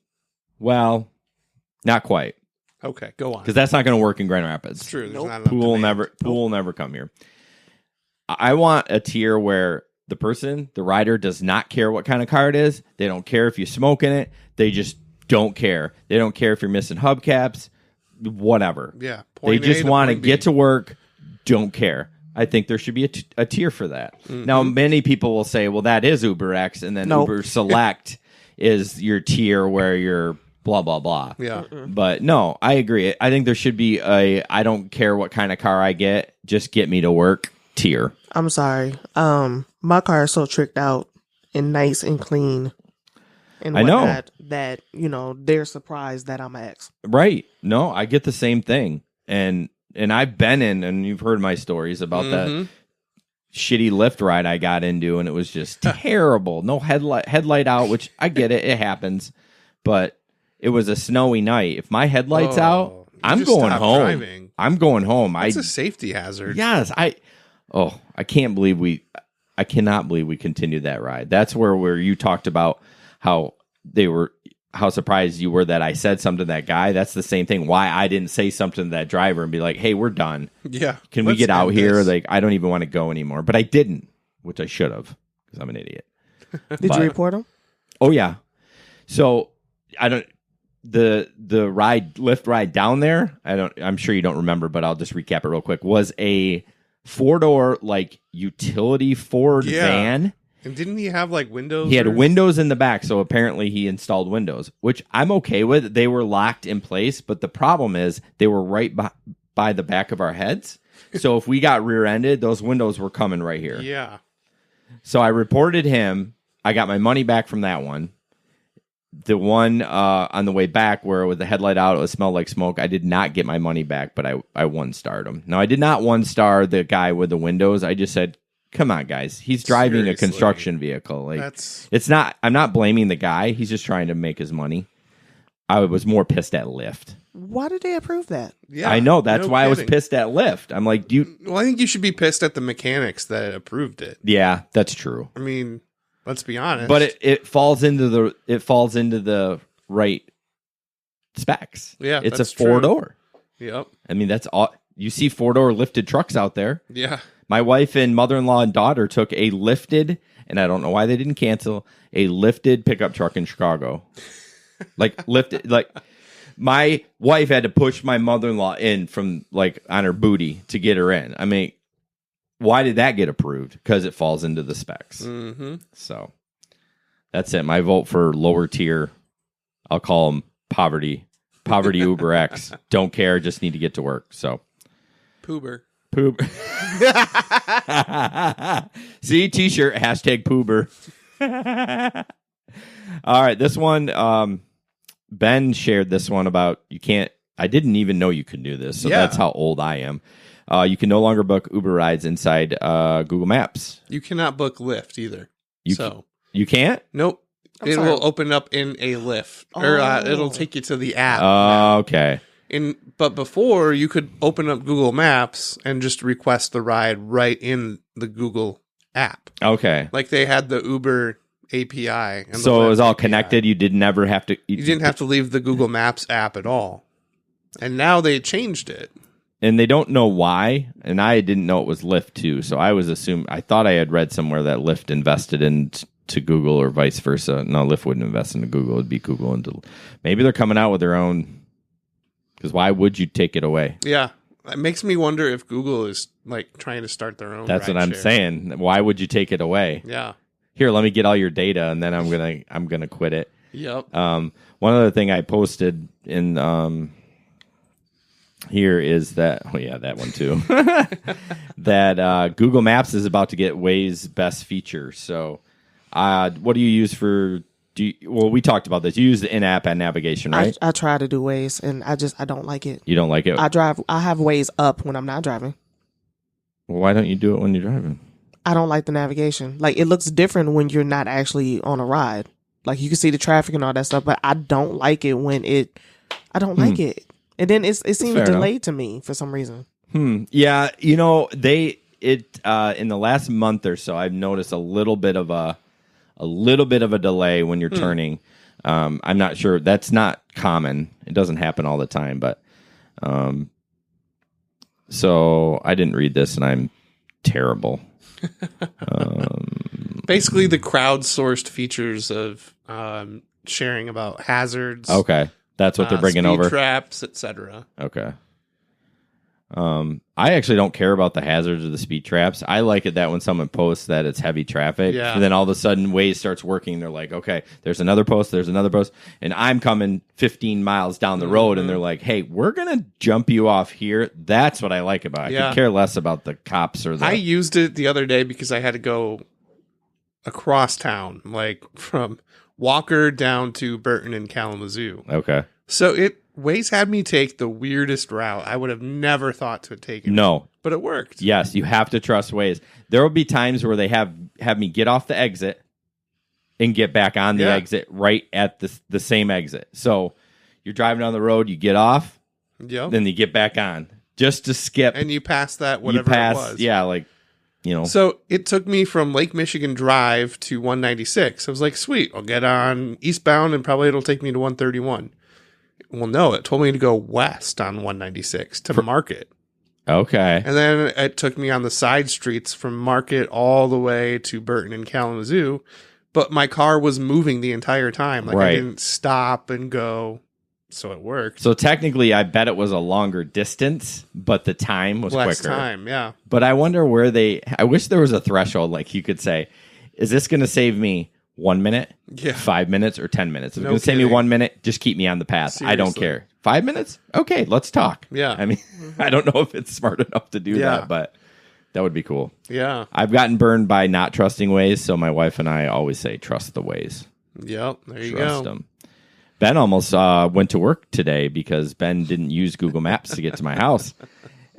Well, not quite. Okay, go on. Because that's not going to work in Grand Rapids. It's true. There's Nope. not enough demand. Pool will never come here. I want a tier where the rider, does not care what kind of car it is. They don't care if you smoke in it. They just don't care. They don't care if you're missing hubcaps, whatever. Yeah. They point A just to want to point B. get to work, don't care. I think there should be a tier for that. Mm-hmm. Now, many people will say, well, that is UberX, and then Nope. Uber Select is your tier where you're blah, blah, blah. Yeah. But no, I agree. I think there should be I don't care what kind of car I get, just get me to work tier. I'm sorry. My car is so tricked out and nice and clean and I know. whatnot that, they're surprised that I'm an ex. Right. No, I get the same thing. And I've been in, and you've heard my stories about that shitty Lyft ride I got into, and it was just terrible. No headlight out, which I get it. It happens. But it was a snowy night. If my headlight's out, you I'm just going stop home. driving. I'm going home. That's a safety hazard. Yes, I cannot believe we continued that ride. That's where you talked about how surprised you were that I said something to that guy. That's the same thing. Why I didn't say something to that driver and be like, "Hey, we're done. Yeah. Can we let's get out end here?" this. Like, I don't even want to go anymore. But I didn't, which I should have because I'm an idiot. Did you report him? Oh yeah. So I don't. The Lyft ride down there, I'm sure you don't remember, but I'll just recap it real quick. Was a 4-door like utility Ford van. And didn't he have like windows? He had or- windows in the back, so apparently he installed windows, which I'm okay with. They were locked in place, but the problem is they were right by the back of our heads. So if we got rear-ended, those windows were coming right here. Yeah. So I reported him. I got my money back from that one. The one on the way back where with the headlight out, it smelled like smoke. I did not get my money back, but I one-starred him. Now, I did not one-star the guy with the windows. I just said, come on, guys. He's driving a Seriously. construction vehicle. Like, That's it's not. I'm not blaming the guy. He's just trying to make his money. I was more pissed at Lyft. Why did they approve that? yeah. I know. That's no why I was kidding. pissed at Lyft. I'm like, Well, I think you should be pissed at the mechanics that approved it. yeah, that's true. I mean, let's be honest. But it falls into the right specs. Yeah, it's a that's true. 4-door. Yep. I mean, that's all. You see 4-door lifted trucks out there. Yeah. My wife and mother-in-law and daughter took a lifted, and I don't know why they didn't cancel, a lifted pickup truck in Chicago. Like lifted, like my wife had to push my mother-in-law in from like on her booty to get her in. I mean, why did that get approved? Because it falls into the specs. Mm-hmm. So that's it. My vote for lower tier. I'll call them poverty Uber X. Don't care. Just need to get to work. So Poober. poop. See, t-shirt #poober. All right, this one. Ben shared this one about you can't. I didn't even know you could do this. So Yeah. that's how old I am. You can no longer book Uber rides inside Google Maps. You cannot book Lyft either. You can't. Nope. I'm It sorry. will open up in a Lyft, or it'll take you to the app. Okay. But before you could open up Google Maps and just request the ride right in the Google app, Okay. like they had the Uber API. And the So it was Lyft all API. connected. You didn't ever have to. You didn't have to leave the Google Maps app at all. And now they changed it. and they don't know why. And I didn't know it was Lyft too. So I thought I had read somewhere that Lyft invested into Google or vice versa. No, Lyft wouldn't invest into Google. It'd be Google into. Maybe they're coming out with their own. Because why would you take it away? Yeah. It makes me wonder if Google is like trying to start their own. That's what I'm saying. Why would you take it away? Yeah. Here, let me get all your data, and then I'm gonna quit it. Yep. One other thing I posted in here is that that one too. that Google Maps is about to get Waze best feature. So, what do you use for? We talked about this. You use the in-app and navigation, right? I try to do Waze, and I don't like it. You don't like it? I have Waze up when I'm not driving. Well, why don't you do it when you're driving? I don't like the navigation. Like, it looks different when you're not actually on a ride. Like, you can see the traffic and all that stuff, but I don't like it when I don't like it. And then it seems delayed to me for some reason. Yeah, in the last month or so, I've noticed a little bit of a delay when you're turning. I'm not sure. That's not common. It doesn't happen all the time, but so I didn't read this, and I'm terrible. Basically, the crowdsourced features of sharing about hazards. Okay, that's what they're bringing speed over. Traps, etc. Okay. I actually don't care about the hazards or the speed traps. I like it that when someone posts that it's heavy traffic, and then all of a sudden Waze starts working. They're like, okay, there's another post, and I'm coming 15 miles down the road, and they're like, hey, we're going to jump you off here. That's what I like about it. I could care less about the cops or the... I used it the other day because I had to go across town, like from Walker down to Burton and Kalamazoo. Okay. So Waze had me take the weirdest route. I would have never thought to take it. No. But it worked. Yes, you have to trust Waze. There will be times where they have me get off the exit and get back on the exit right at the same exit. So you're driving down the road, you get off, then you get back on just to skip. And you pass that, whatever it was. Yeah, So it took me from Lake Michigan Drive to 196. I was like, sweet, I'll get on eastbound and probably it'll take me to 131. Well, no, it told me to go west on 196 to Market. Okay. And then it took me on the side streets from Market all the way to Burton and Kalamazoo. But my car was moving the entire time. Like, I didn't stop and go. So it worked. So technically, I bet it was a longer distance, but the time was less quicker. Time, yeah. But I wonder where I wish there was a threshold. Like you could say, is this going to save me 1 minute, 5 minutes, or 10 minutes? If it's going to save me 1 minute, just keep me on the path. Seriously. I don't care. 5 minutes? Okay, let's talk. Yeah. I mean, I don't know if it's smart enough to do that, but that would be cool. Yeah. I've gotten burned by not trusting Waze, so my wife and I always say, trust the Waze. Yep, there you Trust go. them. Ben almost went to work today because Ben didn't use Google Maps to get to my house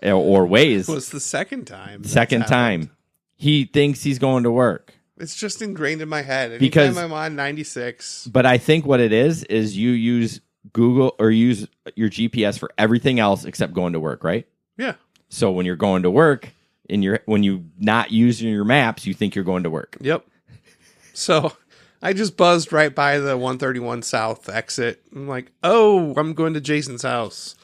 or Waze. It was the second time. Second time. He thinks he's going to work. It's just ingrained in my head. Anytime Because I'm on 96. But I think what it is you use Google or use your GPS for everything else except going to work, right? Yeah. So when you're going to work when you not using your maps, you think you're going to work. Yep. So I just buzzed right by the 131 South exit. I'm like, oh, I'm going to Jason's house.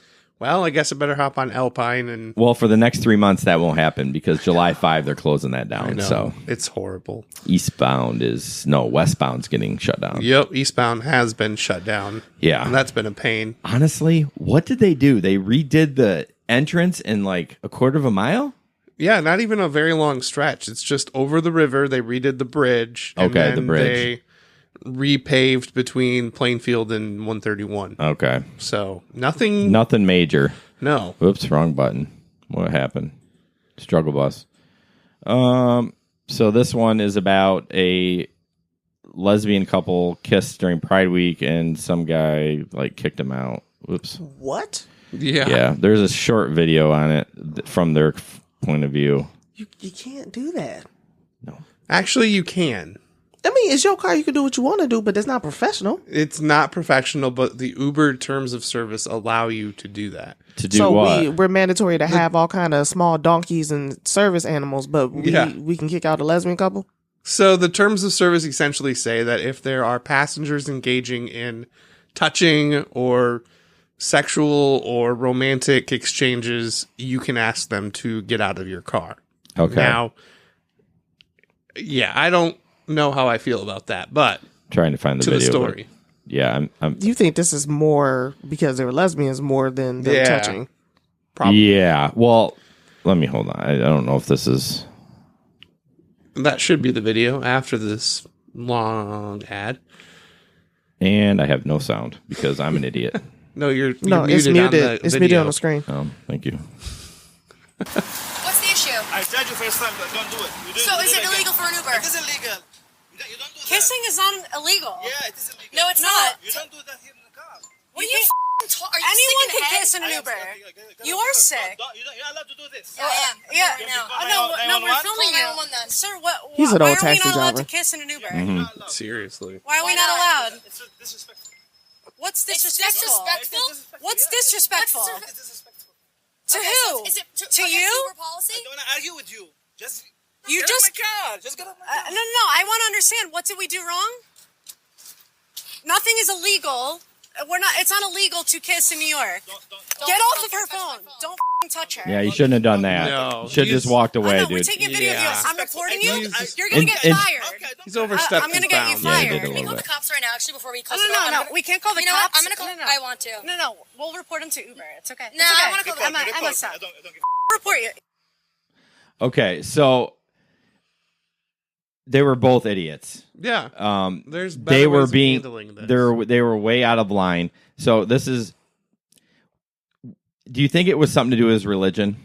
Well, I guess I better hop on Alpine and... Well, for the next 3 months, that won't happen because July 5, they're closing that down. I know. So it's horrible. Westbound's getting shut down. Yep, eastbound has been shut down. Yeah. And that's been a pain. Honestly, what did they do? They redid the entrance in like a quarter of a mile? Yeah, not even a very long stretch. It's just over the river. They redid the bridge. And Okay, then the bridge. They repaved between Plainfield and 131. Okay. So nothing major. No. Oops, wrong button. What happened? Struggle bus. So this one is about a lesbian couple kissed during Pride Week and some guy like kicked him out. Whoops. What? Yeah. Yeah, there's a short video on it from their point of view. You can't do that. No. Actually, you can. I mean, it's your car. You can do what you want to do, but it's not professional. It's not professional, but the Uber terms of service allow you to do that. To do what? We're mandatory to have all kind of small donkeys and service animals, but we can kick out a lesbian couple? So the terms of service essentially say that if there are passengers engaging in touching or sexual or romantic exchanges, you can ask them to get out of your car. Okay. Now, yeah, I don't know how I feel about that, but Trying to find the to video. the story. Yeah, I'm Do you think this is more because they were lesbians more than them Yeah. touching? Probably. Yeah. Well, let me hold on. I don't know if this is. That should be the video after this long ad. And I have no sound because I'm an idiot. No, you're No, muted it's muted. on the It's video. muted on the screen. Thank you. What's the issue? I said you first time, but don't do it. You So is it illegal for an Uber? It is illegal. You don't do that. Kissing is not illegal. Yeah, it is illegal. No, it's not. You don't do that here in the car. What are you are you anyone can kiss in an Uber. You are sick. You're not allowed to do this. Yeah, I am. Yeah. You No, call no, we're 911? filming you. Sir, what? He's an why old are we taxi not allowed driver. to kiss in an Uber? Seriously. Why are we not allowed? It's disrespectful. What's disrespectful? Disrespectful? What's disrespectful? It's disrespectful. To who? Is it To you? policy? I don't want to argue with you. Just You get just out of my car. Just get out of my car. no. I want to understand. What did we do wrong? Nothing is illegal. We're not. It's not illegal to kiss in New York. Get off of her phone. Don't touch her. Yeah, you shouldn't have done that. No, You should have just walked I away, know, we're dude. taking a video of you. Yeah. I'm reporting you. He's- You're gonna And- get and- fired. Okay, don't He's do that. overstepped I'm gonna his get you bounds. Yeah, he fired. did a Can we little call bit. the cops right now, actually, before we close No, the door? no. We can't call the You know what? cops. I'm gonna call. No. I want to. No. We'll report him to Uber. It's okay. No, It's okay. I wanna call the- I'm a Report me. sub. I don't give Report you. Okay, so they were both idiots. Yeah. There's better They were ways of being handling this. they were way out of line. So this is. Do you think it was something to do with his religion?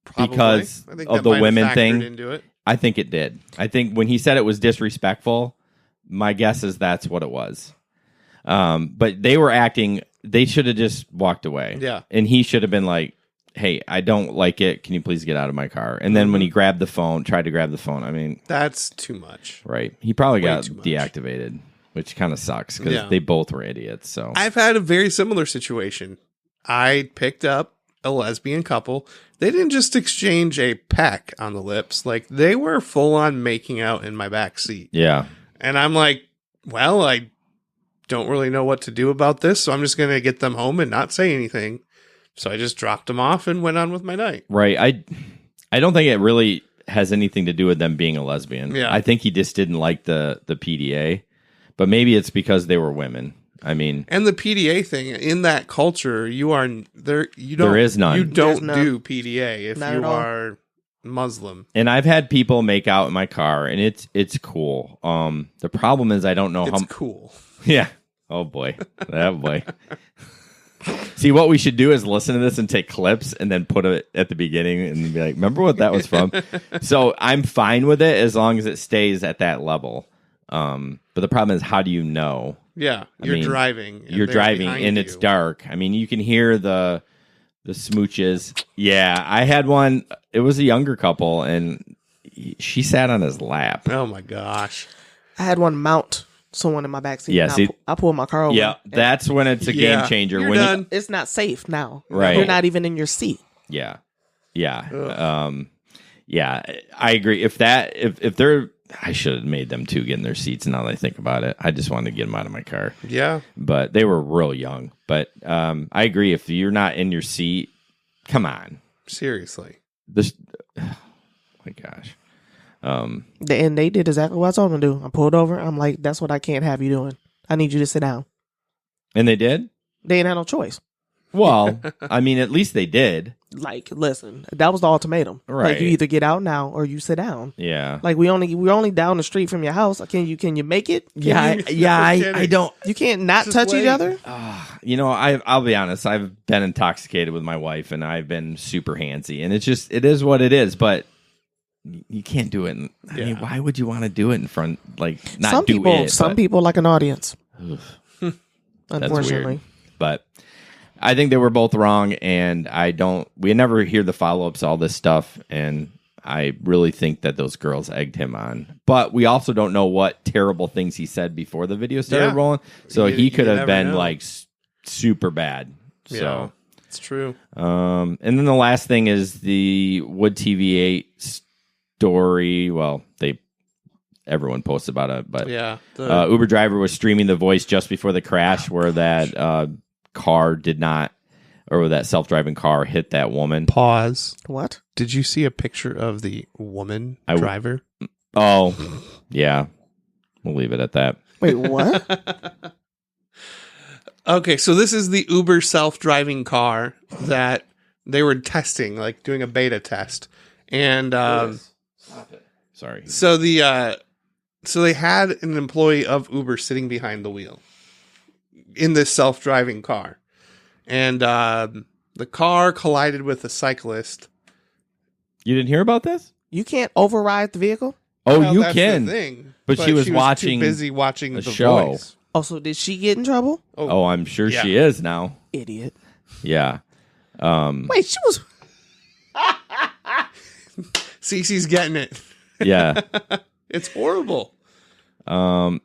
Probably. because I think of that the might have women factored thing? into it. I think it did. I think when he said it was disrespectful, my guess is that's what it was. But they were acting. They should have just walked away. Yeah. And he should have been like, "Hey, I don't like it. Can you please get out of my car?" And then when he grabbed the phone, tried to grab the phone. I mean, That's too much. right? He probably Way got too much. deactivated, which kind of sucks because Yeah. they both were idiots. So I've had a very similar situation. I picked up a lesbian couple. They didn't just exchange a peck on the lips. Like, they were full on making out in my back seat. yeah, And I'm like, well, I don't really know what to do about this, so I'm just going to get them home and not say anything. So I just dropped them off and went on with my night. right. I don't think it really has anything to do with them being a lesbian. Yeah. I think he just didn't like the PDA, but maybe it's because they were women. I mean, And the PDA thing, in that culture, you are there. You don't. There is none. You There's don't none. do PDA if Not you at all. are Muslim. and I've had people make out in my car, and it's cool. The problem is I don't know It's how. cool. Yeah. Oh boy. Oh boy. See, what we should do is listen to this and take clips and then put it at the beginning and be like, remember what that was from? So I'm fine with it as long as it stays at that level. But the problem is, how do you know? Yeah, I you're mean, driving. and You're they're driving behind and it's you. dark. I mean, you can hear the smooches. Yeah. I had one. It was a younger couple and she sat on his lap. Oh my gosh. I had one mount someone in my backseat. Yeah, and see- I pulled my car over. Yeah. That's when it's a Yeah, game changer. you're When you- done. It's not safe now. Right. You're not even in your seat. Yeah. Yeah. Yeah, I agree. If they're, I should have made them two get in their seats now that I think about it. I just wanted to get them out of my car. Yeah. But they were real young. But I agree. If you're not in your seat, come on. Seriously. This, oh my gosh. And they did exactly what I told them to do. I pulled over. I'm like, that's what I can't have you doing. I need you to sit down. And they did? They ain't had no choice. Well, I mean, at least they did. Like, listen, that was the ultimatum. Right. Like, you either get out now or you sit down. Yeah. Like, we're only down the street from your house. Can you make it? Yeah. I don't. You can't not Just touch each wait. other. You know, I'll be honest. I've been intoxicated with my wife, and I've been super handsy, and it is what it is. But you can't do it. I mean, why would you want to do it in front? Like, not Some do people, it. some but people like an audience. That's Unfortunately, weird. But I think they were both wrong, and we never hear the follow-ups, all this stuff, and I really think that those girls egged him on. But we also don't know what terrible things he said before the video started Yeah. rolling, so You he could have never been know. like super bad. Yeah. So, It's true. and then the last thing is the Wood TV8 story. Well, everyone posted about it, but Yeah. The Uber driver was streaming the voice just before the crash where that car did not, or that self-driving car hit that woman. Pause. What? Did you see a picture of the woman I- driver? Oh, yeah. We'll leave it at that. Wait, what? Okay, so this is the Uber self-driving car that they were testing, like doing a beta test. And Stop it. Sorry. so they had an employee of Uber sitting behind the wheel in this self-driving car. And the car collided with a cyclist. You didn't hear about this? You can't override the vehicle? Oh, Well, you that's the can. thing. But she was watching too busy watching a the show. voice. Oh, so did she get in trouble? Oh, I'm sure yeah. she is now. Idiot. Yeah. Wait, she was... Cece's getting it. Yeah. It's horrible. So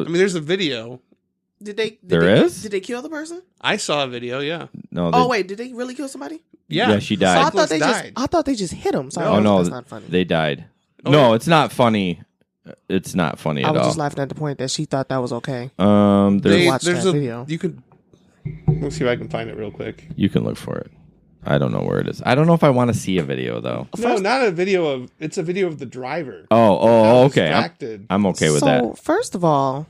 I mean, there's a video. Did they? Is? Did they kill the person? I saw a video. Yeah. no. Oh wait, did they really kill somebody? Yeah, she died. So I Cyclist thought they died. I thought they just hit him. So Oh no, that's not funny. they died. Oh. No, it's not funny. It's not funny I at was all. just laughing at the point that she thought that was okay. There's, watched that video. You could. Let's see if I can find it real quick. you can look for it. I don't know where it is. I don't know if I want to see a video though. No, not a video of. It's a video of the driver. Oh, okay. Distracted. I'm okay with so that. first of all,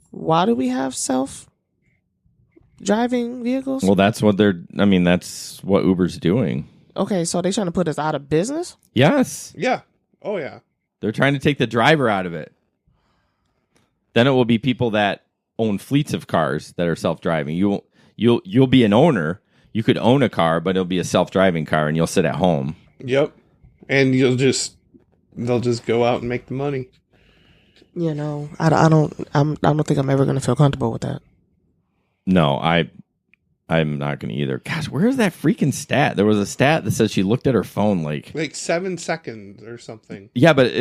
why do we have self-driving vehicles? Well, that's what that's what Uber's doing. Okay, so they trying to put us out of business? Yes. Yeah. Oh yeah. They're trying to take the driver out of it. Then it will be people that own fleets of cars that are self-driving. You'll be an owner. You could own a car, but it'll be a self-driving car, and you'll sit at home. Yep. And they'll just go out and make the money. You know, I don't think I'm ever going to feel comfortable with that. No, I'm not going to either. Gosh, where is that freaking stat? There was a stat that says she looked at her phone like 7 seconds or something. yeah, but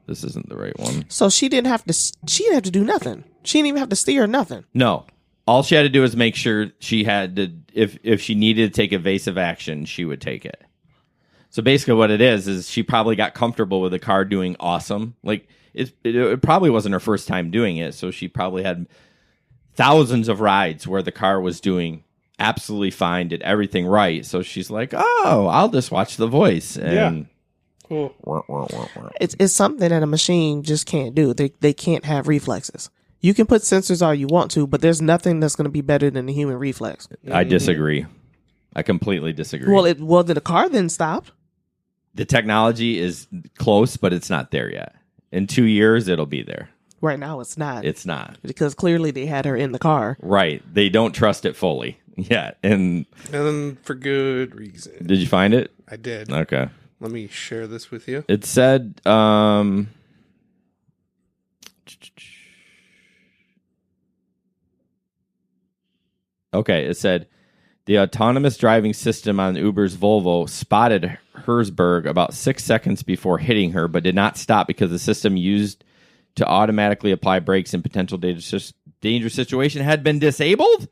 this isn't the right one. So she didn't have to do nothing. She didn't even have to steer nothing. No. All she had to do was make sure she had to, if she needed to take evasive action, she would take it. So basically what it is she probably got comfortable with the car doing awesome. Like it probably wasn't her first time doing it. So she probably had thousands of rides where the car was doing absolutely fine, did everything right. So she's like, oh, I'll just watch the voice. And Cool. It's something that a machine just can't do. They can't have reflexes. You can put sensors all you want to, but there's nothing that's going to be better than the human reflex. I disagree. I completely disagree. Well, then the car then stopped. The technology is close, but it's not there yet. In 2 years, it'll be there. Right now, it's not. It's not. Because clearly they had her in the car. Right. They don't trust it fully yet. And for good reason. did you find it? I did. Okay. Let me share this with you. It said, okay, it said the autonomous driving system on Uber's Volvo spotted Herzberg about 6 seconds before hitting her, but did not stop because the system used to automatically apply brakes in potential dangerous situation had been disabled?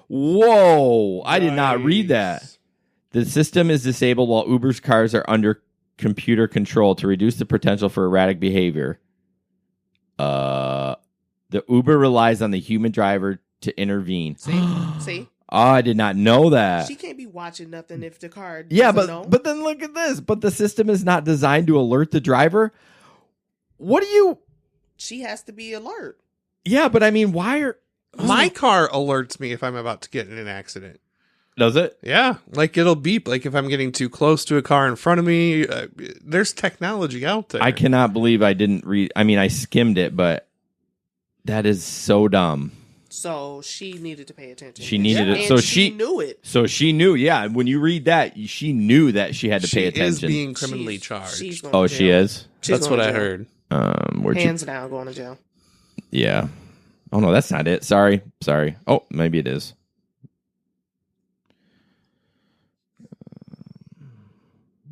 Whoa, I did not read that. The system is disabled while Uber's cars are under computer control to reduce the potential for erratic behavior. The Uber relies on the human driver to intervene. See? Oh, I did not know that. She can't be watching nothing if the car Yeah, doesn't know. but then look at this. But the system is not designed to alert the driver. What do you... She has to be alert. Yeah, but I mean, why are... My car alerts me if I'm about to get in an accident. Does it? Yeah, like it'll beep. Like if I'm getting too close to a car in front of me. There's technology out there. I cannot believe I didn't read... I mean, I skimmed it, but that is so dumb. So she needed to pay attention. She needed it. And So she knew it. So she knew, yeah. When you read that, she knew that she had to pay She attention. is being criminally charged. She's going Oh, to she jail. is? She's That's going what to I jail. heard. Where'd Hands down, going to jail. Yeah. Oh, no, that's not it. Sorry. Oh, maybe it is.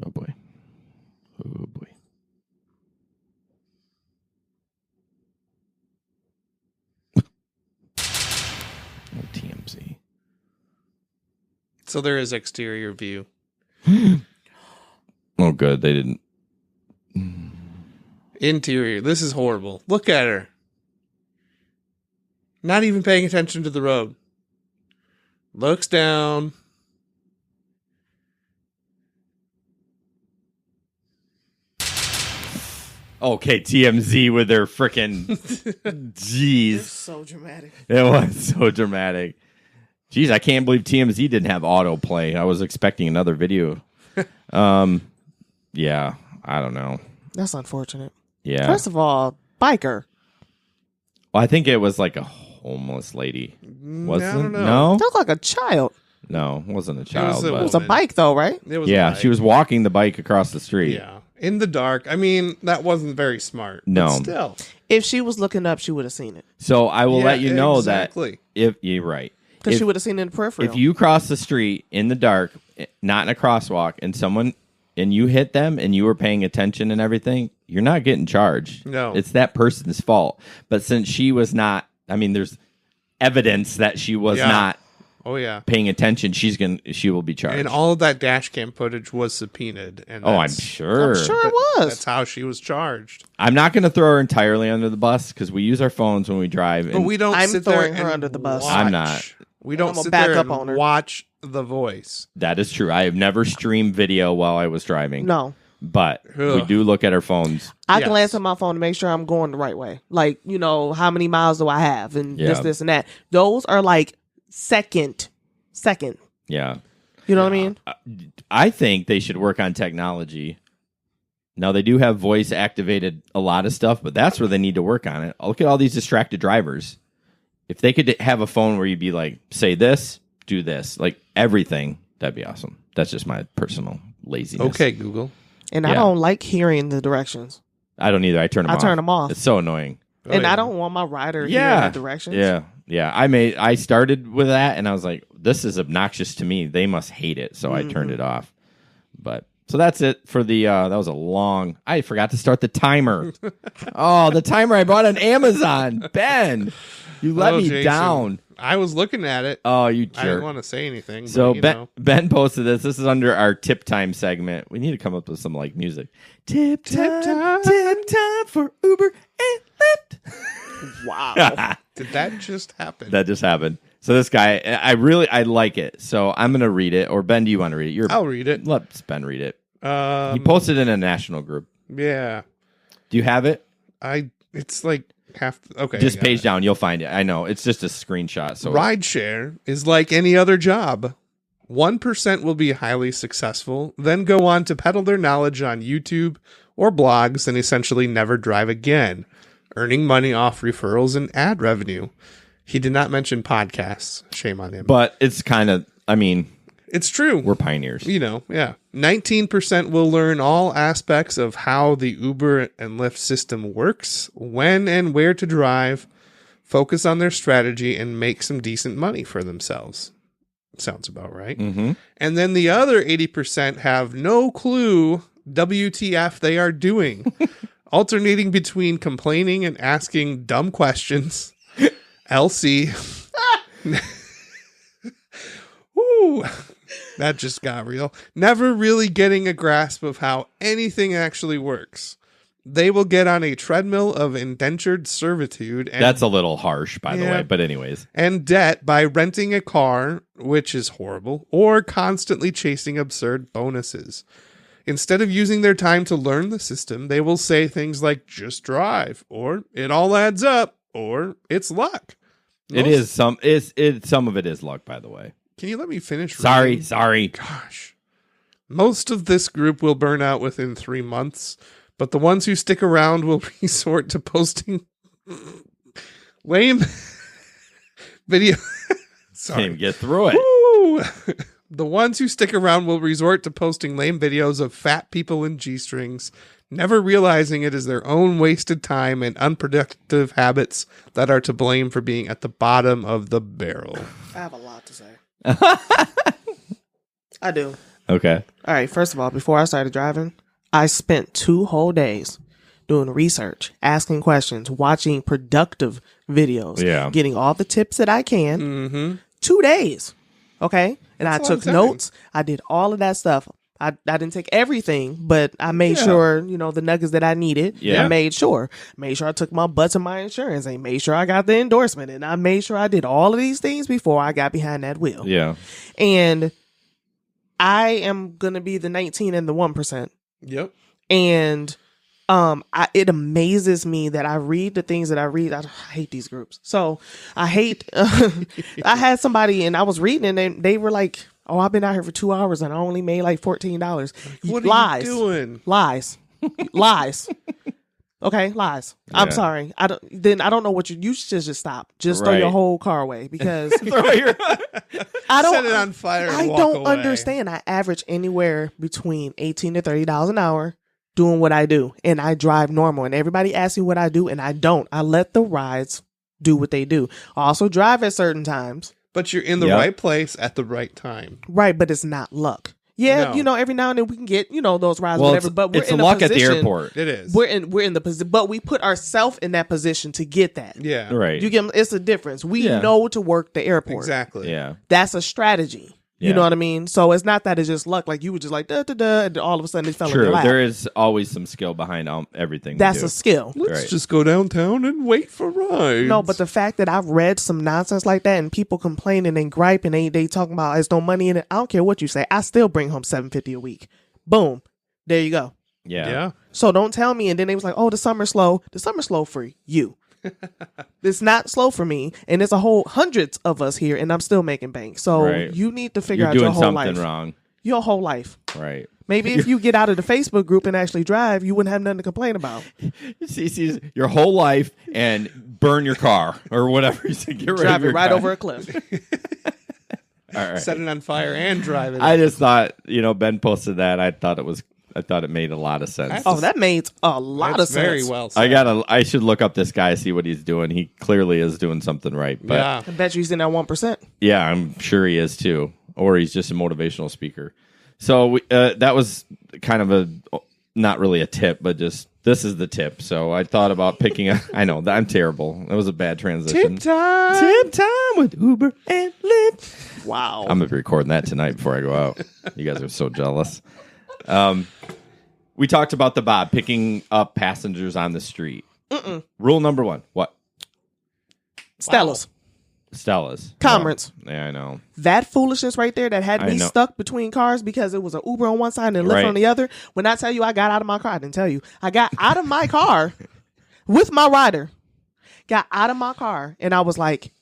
Oh, boy. Oh, boy. Oh, TMZ. So there is exterior view. Oh, good. They didn't. Interior. This is horrible. Look at her. Not even paying attention to the road. Looks down. Okay, TMZ with their freaking jeez. It's so dramatic. It was so dramatic. Jeez, I can't believe TMZ didn't have autoplay. I was expecting another video. Yeah, I don't know. That's unfortunate. Yeah. First of all, biker. Well, I think it was like a homeless lady. Wasn't I don't it? know. No? Looked like a child. No, it wasn't a child. a It but- was a woman. bike, though, right? It was yeah, a bike. she was walking the bike across the street. Yeah. In the dark. I mean, that wasn't very smart. No. But still. If she was looking up, she would have seen it. So I will Yeah, let you know exactly. that if you're right. Because If- she would have seen it in the peripheral. If you cross the street in the dark, not in a crosswalk, and you hit them and you were paying attention and everything, you're not getting charged. No. It's that person's fault. But since she was not, I mean, there's evidence that she was Yeah. not Oh, yeah. paying attention, she will be charged. And all of that dash cam footage was subpoenaed. And I'm that's- sure. I'm sure it was. That's how she was charged. I'm not going to throw her entirely under the bus because we use our phones when we drive. But and we don't I'm sit there throwing her and under the bus. watch. I'm not. We don't I'm gonna sit back there up and on her. watch the voice. That is true. I have never streamed video while I was driving. No. But we Ugh. do look at our phones. I Yes. glance at my phone to make sure I'm going the right way. Like, how many miles do I have? And Yeah. this, and that. Those are like second. Yeah. You know what I mean? I think they should work on technology. Now, they do have voice activated a lot of stuff, but that's where they need to work on it. Look at all these distracted drivers. If they could have a phone where you'd be like, say this, do this, like everything, that'd be awesome. That's just my personal laziness. Okay, Google. And I Yeah. don't like hearing the directions. I don't either. I turn them I off. turn 'em off. It's so annoying. Oh, And yeah. I don't want my rider Yeah. hearing the directions. Yeah. Yeah. I started with that and I was like, this is obnoxious to me. They must hate it. So I turned it off. But so that's it for the that was a long I forgot to start the timer. Oh, the timer I bought on Amazon. Ben, you let Oh, me Jason. down. I was looking at it. Oh, you I didn't jerk. want to say anything. So but, Ben posted this. This is under our tip time segment. We need to come up with some like music. Tip time for Uber and Lyft. Wow. did that just happen? That just happened. So this guy, I like it. So I'm gonna read it. Or Ben, do you want to read it? I'll read it. Let Ben read it. Um, He posted in a national group. yeah. Do you have it? It's like half. Okay. Just I got page it. down. You'll find it. I know. It's just a screenshot. So Rideshare is like any other job. 1% will be highly successful, then go on to peddle their knowledge on YouTube or blogs and essentially never drive again, earning money off referrals and ad revenue. He did not mention podcasts. Shame on him. but it's kind of. I mean, it's true. we're pioneers. Yeah. 19% will learn all aspects of how the Uber and Lyft system works, when and where to drive, focus on their strategy, and make some decent money for themselves. Sounds about right. Mm-hmm. And then the other 80% have no clue WTF they are doing, alternating between complaining and asking dumb questions. LC. Ooh, that just got real. Never really getting a grasp of how anything actually works. They will get on a treadmill of indentured servitude and That's a little harsh, by the Yeah. way. But anyways, and debt by renting a car, which is horrible, or constantly chasing absurd bonuses. Instead of using their time to learn the system, they will say things like, just drive, or it all adds up, or it's luck. it Most- is some of it is luck, by the way. Can you let me finish? Sorry. reading? Gosh. Most of this group will burn out within 3 months, but the ones who stick around will resort to posting lame video. Can't Sorry. even get through it. Woo! The ones who stick around will resort to posting lame videos of fat people in G-strings, never realizing it is their own wasted time and unproductive habits that are to blame for being at the bottom of the barrel. I have a lot to say. I do. Okay. All right. First of all, before I started driving, I spent 2 whole days doing research, asking questions, watching productive videos, Yeah. getting all the tips that I can. 2 days. Okay. And That's a I long took time. notes. I did all of that stuff. I didn't take everything, but I made sure, the nuggets that I needed. Yeah. I made sure I took my butt to my insurance and made sure I got the endorsement, and I made sure I did all of these things before I got behind that wheel. Yeah. And I am going to be the 19 and the 1%. Yep. And it amazes me that I read the things that I read. I hate these groups. So I hate, I had somebody and I was reading and they were like, oh, I've been out here for 2 hours and I only made like $14. What Lies. are you doing? Lies. Okay, lies. I'm Yeah. sorry. I don't know what you should just stop. Just throw Right. your whole car away because Throw your- I don't Set it on fire and I walk don't away. understand. I average anywhere between $18 to $30 an hour doing what I do, and I drive normal. And everybody asks me what I do, and I don't. I let the rides do what they do. I also drive at certain times, But you're in the Yep. right place at the right time. right? But it's not luck. Yeah, No. every now and then we can get those rides, well, whatever. But we're it's in luck a at the position, airport. It is. We're in the position, but we put ourselves in that position to get that. Yeah. Right. You get it's a difference. We Yeah. know to work the airport. Exactly. Yeah. That's a strategy. You Yeah. know what I mean? So it's not that it's just luck. Like you were just like da da da, and all of a sudden it fell in True. your lap. There is always some skill behind everything. That's we do. a skill. Let's Right. just go downtown and wait for rides. No, but the fact that I've read some nonsense like that and people complaining and griping, they talking about there's no money in it. I don't care what you say. I still bring home $750 a week. Boom. There you go. yeah. So don't tell me. And then they was like, oh, the summer's slow. The summer's slow for you. It's not slow for me. And there's a whole hundreds of us here and I'm still making bank. So Right. you need to figure You're out doing your whole something life. wrong. Your whole life. Right. Maybe if you get out of the Facebook group and actually drive, you wouldn't have nothing to complain about. See your whole life and burn your car or whatever. You said, get rid Drive of it your right car. over a cliff. All right. Set it on fire and drive it. I just thought, Ben posted that. I thought it made a lot of sense. Oh, that made a lot That's of sense. very well said. I should look up this guy, see what he's doing. He clearly is doing something right. But Yeah. I bet you he's in that 1%. yeah, I'm sure he is too. Or he's just a motivational speaker. So that was kind of not really a tip, but just this is the tip. So I thought about picking I know, I'm terrible. That was a bad transition. Tip time. Tip time with Uber and Lyft. Wow. I'm going to be recording that tonight before I go out. You guys are so jealous. We talked about the Bob picking up passengers on the street. Rule number 1. What? Stella's. Stella's. Comrades. Oh, yeah, I know. That foolishness right there that had I me know. stuck between cars because it was an Uber on one side and a Lyft Right. on the other. When I tell you I got out of my car, I didn't tell you. I got out of my car with my rider. Got out of my car and I was like,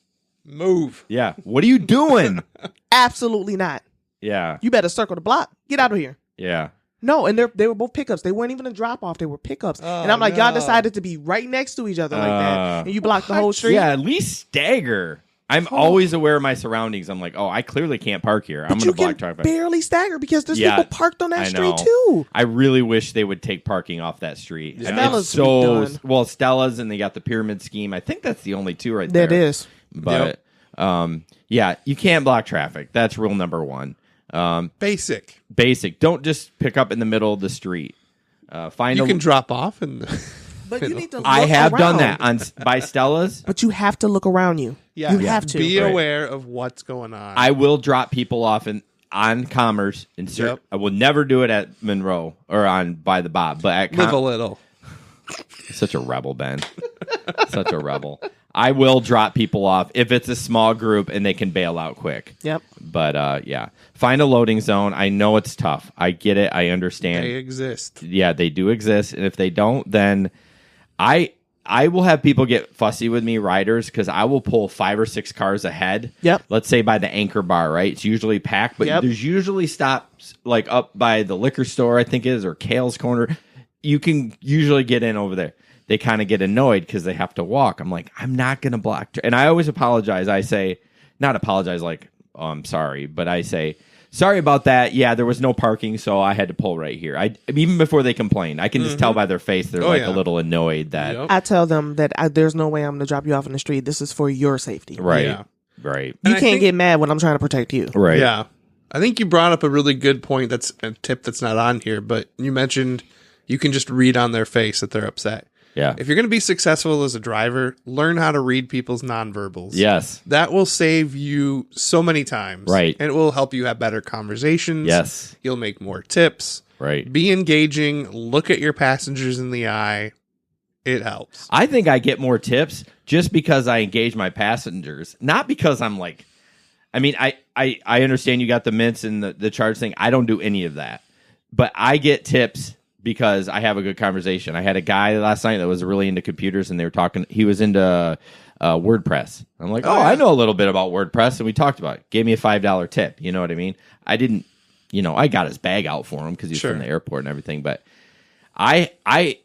Move. Yeah. What are you doing? absolutely not. Yeah. You better circle the block. Get out of here. Yeah. No, and they were both pickups. They weren't even a drop off. They were pickups. And I'm like, y'all decided to be right next to each other like that, and you blocked the whole street. Yeah, at least stagger. I'm always aware of my surroundings. I'm like, oh, I clearly can't park here. I'm But going you to block can traffic. barely stagger because there's Yeah, people parked on that I street know. too. I really wish they would take parking off that street. Yeah. I mean, it's Stella's be done. well, Stella's and they got the pyramid scheme. I think that's the only two right That there. is. But yeah, you can't block traffic. That's rule number 1. Basic. Basic. Don't just pick up in the middle of the street. Find You a. can drop off and But you need to look I have done that around. by Stella's. But you have to look around you. yeah, You have to. be Right. aware of what's going on. I will drop people off on Commerce. Yep. I will never do it at Monroe or on by the Bob, but at live a little. such a rebel, Ben. Such a rebel. I will drop people off if it's a small group and they can bail out quick. Yep. But yeah, find a loading zone. I know it's tough. I get it. I understand. They exist. Yeah, they do exist, and if they don't, then I will have people get fussy with me, riders, because I will pull 5 or 6 cars ahead. Yep. Let's say by the Anchor Bar, right? It's usually packed, but Yep. there's usually stops like up by the liquor store, I think it is, or Kale's Corner. You can usually get in over there. They kind of get annoyed because they have to walk. I'm like, I'm not going to block. And I always apologize. I say, not apologize like, oh, I'm sorry, but I say, sorry about that. Yeah, there was no parking, so I had to pull right here. Even before they complain, I can just tell by their face they're a little annoyed that. Yep. I tell them that there's no way I'm going to drop you off in the street. This is for your safety. Right. Yeah. Right. You And I can't think- get mad when I'm trying to protect you. Right. Yeah. I think you brought up a really good point. That's a tip that's not on here, but you mentioned you can just read on their face that they're upset. Yeah. If you're going to be successful as a driver, learn how to read people's nonverbals. Yes. That will save you so many times. Right. And it will help you have better conversations. Yes. You'll make more tips. Right. Be engaging. Look at your passengers in the eye. It helps. I think I get more tips just because I engage my passengers, not because I'm like, I mean, I understand you got the mints and the charge thing. I don't do any of that, but I get tips because I have a good conversation. I had a guy last night that was really into computers, and they were talking. He was into WordPress. I'm like, I know a little bit about WordPress, and we talked about it. Gave me a $5 tip. You know what I mean? I didn't, I got his bag out for him because he's from the airport and everything. But I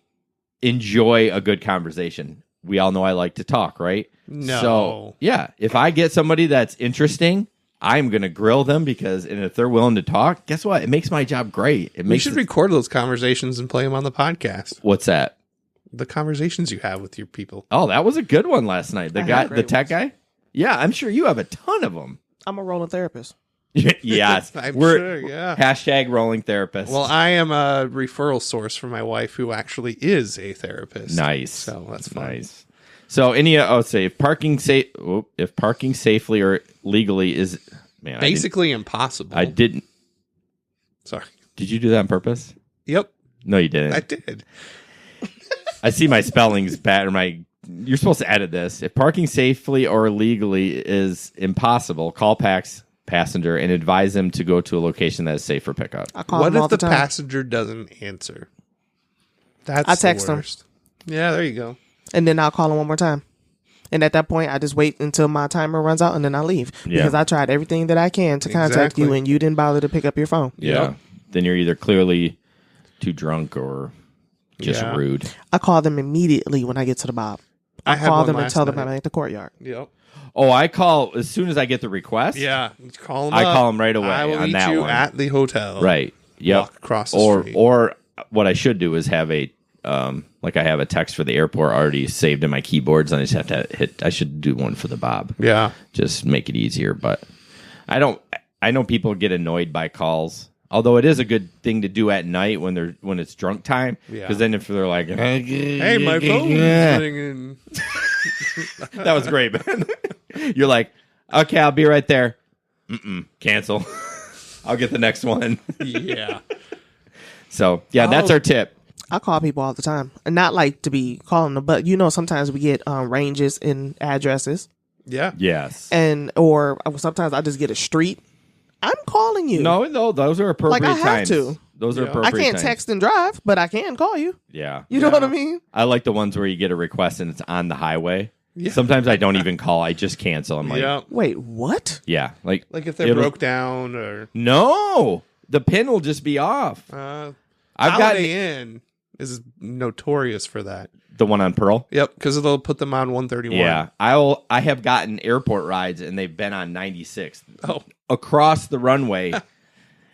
enjoy a good conversation. We all know I like to talk, right? No. So yeah, if I get somebody that's interesting, I'm going to grill them because, and if they're willing to talk, guess what? It makes my job great. We should record those conversations and play them on the podcast. What's that? The conversations you have with your people. Oh, that was a good one last night. The tech guy? Yeah, I'm sure you have a ton of them. I'm a rolling therapist. Yes. We're sure, yeah. Hashtag rolling therapist. Well, I am a referral source for my wife who actually is a therapist. Nice. So that's fun. Nice. So if parking safely or legally is basically impossible. I didn't. Sorry. Did you do that on purpose? Yep. No, you didn't. I did. I see my spelling's bad. You're supposed to edit this. If parking safely or legally is impossible, call passenger and advise them to go to a location that is safe for pickup. What if the passenger doesn't answer? I text them. Yeah, there you go. And then I'll call them one more time. And at that point, I just wait until my timer runs out and then I leave. Because I tried everything that I can to contact you and you didn't bother to pick up your phone. Yeah. Yep. Then you're either clearly too drunk or just rude. I call them immediately when I get to the Bob. I call them and tell them I'm at the courtyard. Yep. Oh, I call as soon as I get the request. Yeah, call them. I call them right away. I will on meet that you one. at the hotel. Right. Yep. Walk across the street. Or what I should do is have a I have a text for the airport already saved in my keyboards, and I just have to hit. I should do one for the Bob. Yeah. Just make it easier, but I don't. I know people get annoyed by calls. Although it is a good thing to do at night when it's drunk time, because then if they're like, "Hey, my phone's ringing," that was great, man. You're like, "Okay, I'll be right there." Cancel. I'll get the next one. Yeah. So that's our tip. I call people all the time, and not like to be calling them, but sometimes we get ranges and addresses. Yeah. Yes. Or sometimes I just get a street. I'm calling you. No, those are appropriate times. Like I have to. Those are appropriate I can't times. text and drive, but I can call you. Yeah. You know what I mean? I like the ones where you get a request and it's on the highway. Yeah. Sometimes I don't even call. I just cancel. I'm like, wait, what? Yeah. Like if they broke down or... No. The pin will just be off. Holiday Inn is notorious for that. The one on Pearl? Yep, because they'll put them on 131. Yeah. I have gotten airport rides and they've been on 96. Across the runway.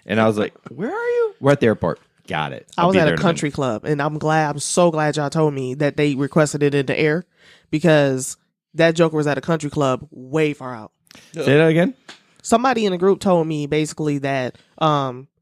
And I was like, where are you? We're at the airport. Got it. I was at a country club, and I'm so glad y'all told me that they requested it in the air, because that joker was at a country club way far out. Say that again? Somebody in the group told me basically that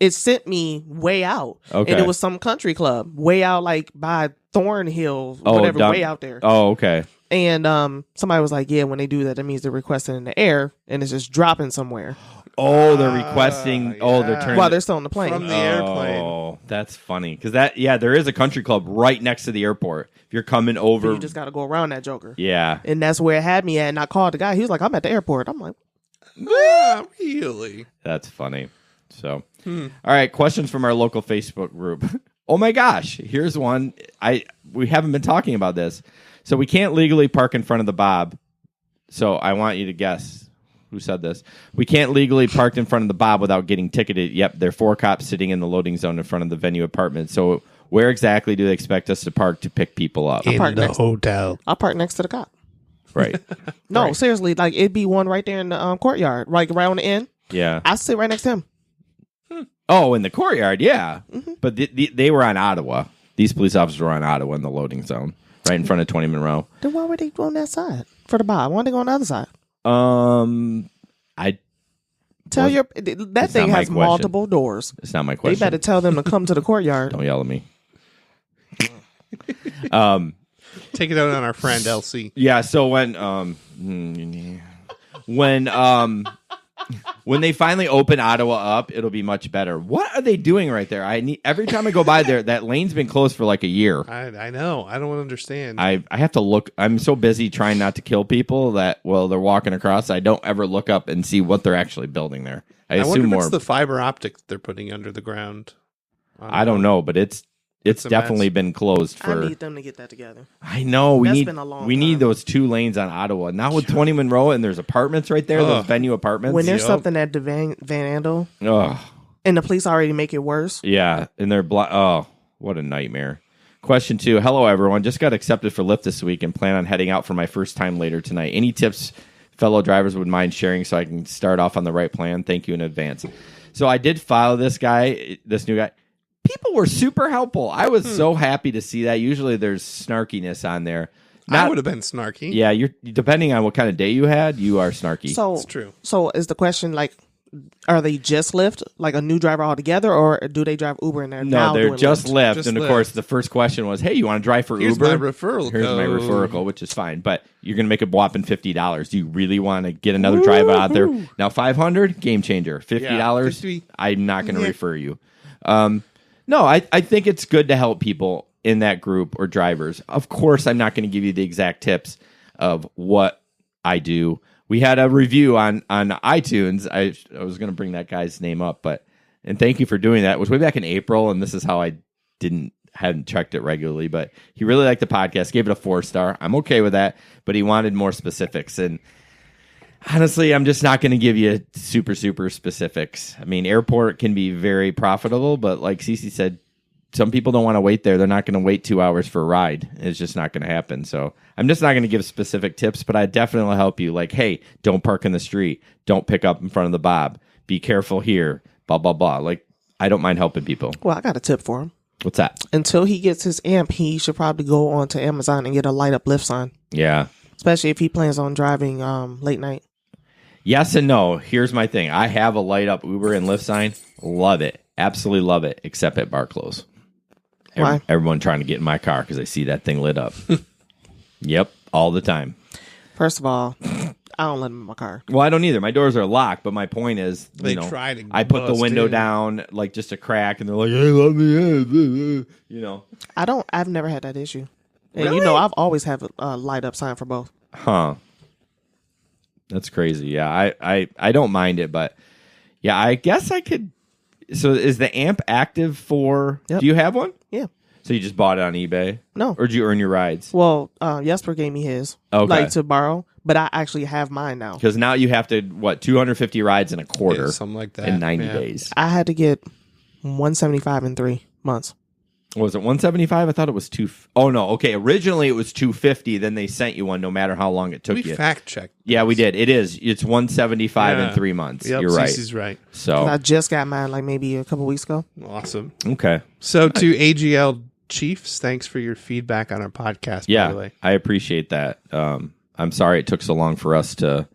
it sent me way out. Okay. And it was some country club way out, like by Thornhill, whatever, way out there. Oh, okay. And somebody was like, yeah, when they do that, that means they're requesting in the air and it's just dropping somewhere. Oh, they're requesting. Yeah. Oh, they're turning. While they're still on the plane. From the airplane. Oh, that's funny. Because there is a country club right next to the airport. If you're coming over. So you just got to go around that joker. Yeah. And that's where it had me at. And I called the guy. He was like, I'm at the airport. I'm like, not really. That's funny. So, all right. Questions from our local Facebook group. Oh my gosh. Here's one. We haven't been talking about this. So we can't legally park in front of the Bob. So I want you to guess who said this. We can't legally park in front of the Bob without getting ticketed. Yep, there are 4 cops sitting in the loading zone in front of the venue apartment. So where exactly do they expect us to park to pick people up? In the hotel. I'll park next to the cop. Right. No, right. Seriously, like it'd be one right there in the courtyard, like right on the end. Yeah. I sit right next to him. Oh, in the courtyard, yeah. Mm-hmm. But they were on Ottawa. These police officers were on Ottawa in the loading zone, right in front of 20 Monroe. Then why were they on that side for the Bob? Why don't they go on the other side? I tell that thing has multiple doors. It's not my question. They better tell them to come to the courtyard. Don't yell at me. Take it out on our friend LC. Yeah. So when they finally open Ottawa up, it'll be much better. What are they doing right there? Every time I go by there, that lane's been closed for like a year. I know. I don't understand. I have to look. I'm so busy trying not to kill people that while they're walking across, I don't ever look up and see what they're actually building there. I assume wonder if more. it's the fiber optic they're putting under the ground. I don't know, but it's definitely been closed for. I need them to get that together. I know That's been a long we need time. those 2 lanes on Ottawa now with 20 Monroe and there's apartments right there. Those venue apartments. When there's something at the Van Andel Oh and the police already make it worse. yeah, and they're oh, what a nightmare. Question 2. Hello everyone. Just got accepted for Lyft this week and plan on heading out for my first time later tonight. Any tips fellow drivers would mind sharing so I can start off on the right plan? Thank you in advance. So I did follow this new guy. People were super helpful. I was so happy to see that. Usually there's snarkiness on there. I would have been snarky. Yeah, you're depending on what kind of day you had, you are snarky. So It's true. So is the question like, are they just Lyft, like a new driver altogether, or do they drive Uber and they're now they're doing just Lyft. Just And of Lyft. course, the first question was, "Hey, you want to drive for Here's Uber?" my referral Here's my code. referral code, which is fine, but you're going to make a whopping $50. Do you really want to get another driver out there? Now, $500, game changer. $50, $50. I'm not going to refer you. No, I think it's good to help people in that group or drivers. Of course, I'm not going to give you the exact tips of what I do. We had a review on iTunes. I was going to bring that guy's name up, and thank you for doing that. It was way back in April, and this is how I hadn't checked it regularly, but he really liked the podcast, gave it a 4-star. I'm okay with that, but he wanted more specifics. And honestly, I'm just not going to give you super, super specifics. I mean, airport can be very profitable, but like Cece said, some people don't want to wait there. They're not going to wait 2 hours for a ride. It's just not going to happen. So I'm just not going to give specific tips, but I definitely help you. Like, hey, don't park in the street. Don't pick up in front of the Bob. Be careful here. Blah, blah, blah. Like, I don't mind helping people. Well, I got a tip for him. What's that? Until he gets his amp, he should probably go on to Amazon and get a light up Lyft sign, Yeah. especially if he plans on driving late night. Yes and no. Here's my thing. I have a light up Uber and Lyft sign. Love it. Absolutely love it, except at bar close. Why? Everyone trying to get in my car because I see that thing lit up. Yep, all the time. First of all, I don't let him in my car. Well, I don't either. My doors are locked, but my point is, They try to I put the bust window in. down, like just a crack, and they're like, "Hey, let me in," you know. I've never had that issue. And Really? you know, I've always have a light up sign for both. Huh. That's crazy. Yeah, I don't mind it, but yeah, I guess I could. So is the amp active for? Yep. Do you have one? Yeah. So you just bought it on eBay? No. Or did you earn your rides? Well, Jesper gave me his, Okay. like to borrow, but I actually have mine now. Because now you have to 250 rides in a quarter, Yeah, something like that. in 90 Yeah. days. I had to get 175 in 3 months. Was it 175? I thought it was two. Oh no. Okay. Originally it was 250. Then they sent you one, no matter how long it took We you. fact checked. Yeah, we did. It is. It's 175 in Yeah. 3 months. Yep, You're right. Cece's right. So I just got mine like maybe a couple weeks ago. Awesome. okay. So to AGL Chiefs, thanks for your feedback on our podcast, by Yeah, the way. I appreciate that. I'm sorry it took so long for us to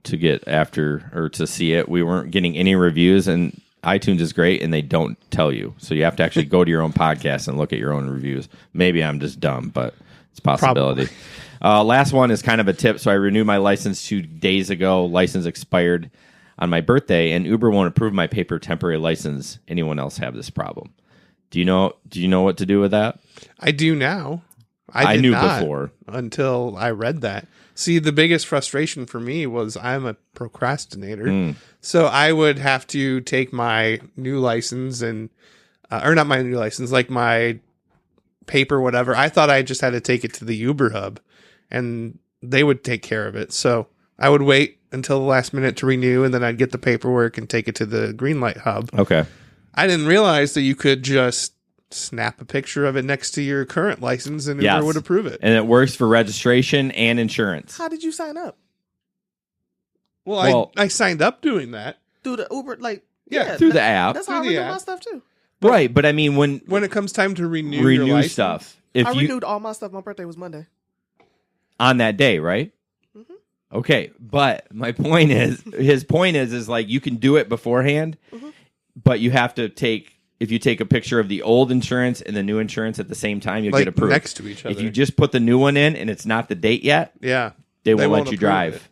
get after or to see it. We weren't getting any reviews, and iTunes is great, and they don't tell you. So you have to actually go to your own podcast and look at your own reviews. Maybe I'm just dumb, but it's a possibility. Last one is kind of a tip. So I renewed my license 2 days ago. License expired on my birthday, and Uber won't approve my paper temporary license. Anyone else have this problem? Do you know what to do with that? I do now. I did knew not before. until I read that. See, the biggest frustration for me was I'm a procrastinator. So I would have to take my new license and, or not my new license, like my paper, whatever. I thought I just had to take it to the Uber hub and they would take care of it. So I would wait until the last minute to renew and then I'd get the paperwork and take it to the Greenlight hub. Okay. I didn't realize that you could just snap a picture of it next to your current license and Yes. Uber would approve it. And it works for registration and insurance. How did you sign up? Well, I signed up doing that. Through the Uber, like Yeah, through the app. That's how I Through the renew my app. stuff too. Right, but I mean when When it comes time to renew your renew license, stuff, if I you renewed all my stuff. My birthday was Monday. on that day, right? Mm-hmm. Okay, but my point is, his point is like you can do it beforehand, but you have to take if you take a picture of the old insurance and the new insurance at the same time, you'll Like get approved. next to each other. If you just put the new one in and it's not the date yet, Yeah. they won't let you approve drive. it.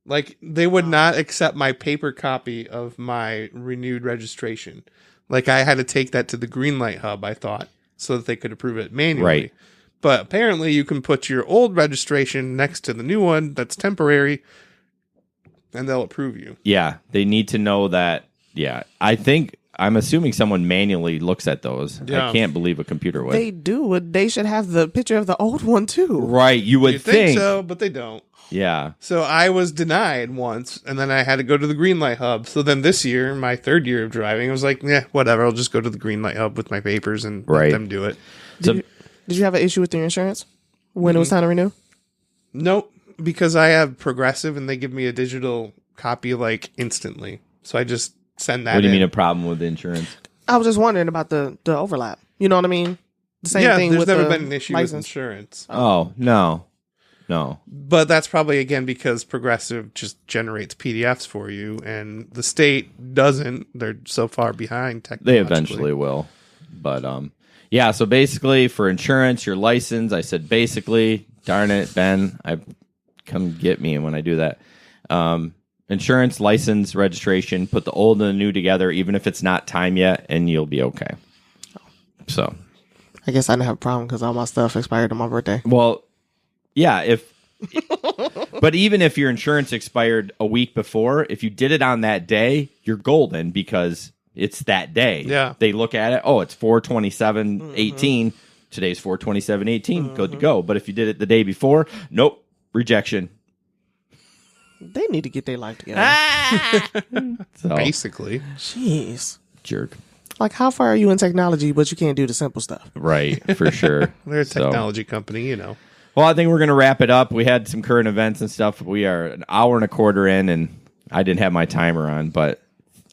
Like, they would not accept my paper copy of my renewed registration. Like, I had to take that to the Greenlight Hub, I thought, so that they could approve it manually. Right. But apparently you can put your old registration next to the new one that's temporary, and they'll approve you. Yeah, they need to know that. Yeah, I'm assuming someone manually looks at those. Yeah. I can't believe a computer would. They do. They should have the picture of the old one too. Right, you would You think so, but they don't. Yeah. So I was denied once, and then I had to go to the Greenlight Hub. So then this year, my third year of driving, I was like, yeah, whatever. I'll just go to the Greenlight Hub with my papers and Right. let them do it. Did you have an issue with your insurance when it was time to renew? Nope, because I have Progressive, and they give me a digital copy like instantly. So I just send that. What do you in. mean a problem with insurance? I was just wondering about the overlap. You know what I mean? The same thing there's with never the been an issue license. with insurance. Oh, no. But that's probably, again, because Progressive just generates PDFs for you, and the state doesn't. They're so far behind technically. They eventually will. But, yeah, so basically for insurance, your license, I said basically, darn it, Ben, come get me when I do that. Insurance, license, registration, put the old and the new together, even if it's not time yet, and you'll be okay. So, I guess I didn't have a problem because all my stuff expired on my birthday. well, yeah, but even if your insurance expired a week before, if you did it on that day, you're golden because it's that day. Yeah. They look at it, oh, it's 4/27/18. Today's 4/27/18. Good to go. But if you did it the day before, nope, rejection. They need to get their life together. So, Basically. Jeez. jerk. Like, how far are you in technology, but you can't do the simple stuff? Right, for sure. They're a So- technology company, you know. Well, I think we're going to wrap it up. We had some current events and stuff. We are an hour and a quarter in, and I didn't have my timer on, but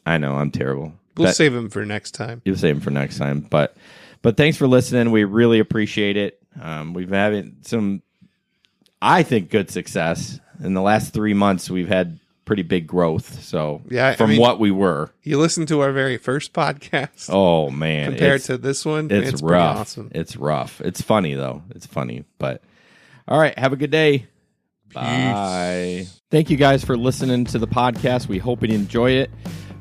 I know I'm terrible. We'll That- save them for next time. You'll save them for next time. But thanks for listening. We really appreciate it. We've been having some, I think, good success. In the last 3 months, we've had pretty big growth. So Yeah, I from mean- what we were. You listened to our very first podcast Oh, man. compared it's- to this one. It's pretty rough. awesome. It's rough. It's funny, though. It's funny. But all right. Have a good day. Bye. Thank you guys for listening to the podcast. We hope you enjoy it.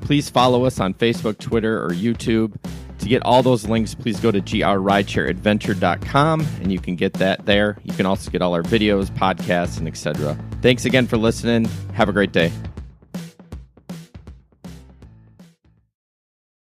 Please follow us on Facebook, Twitter, or YouTube. To get all those links, please go to grrideshareadventure.com and you can get that there. You can also get all our videos, podcasts, and etc. Thanks again for listening. Have a great day.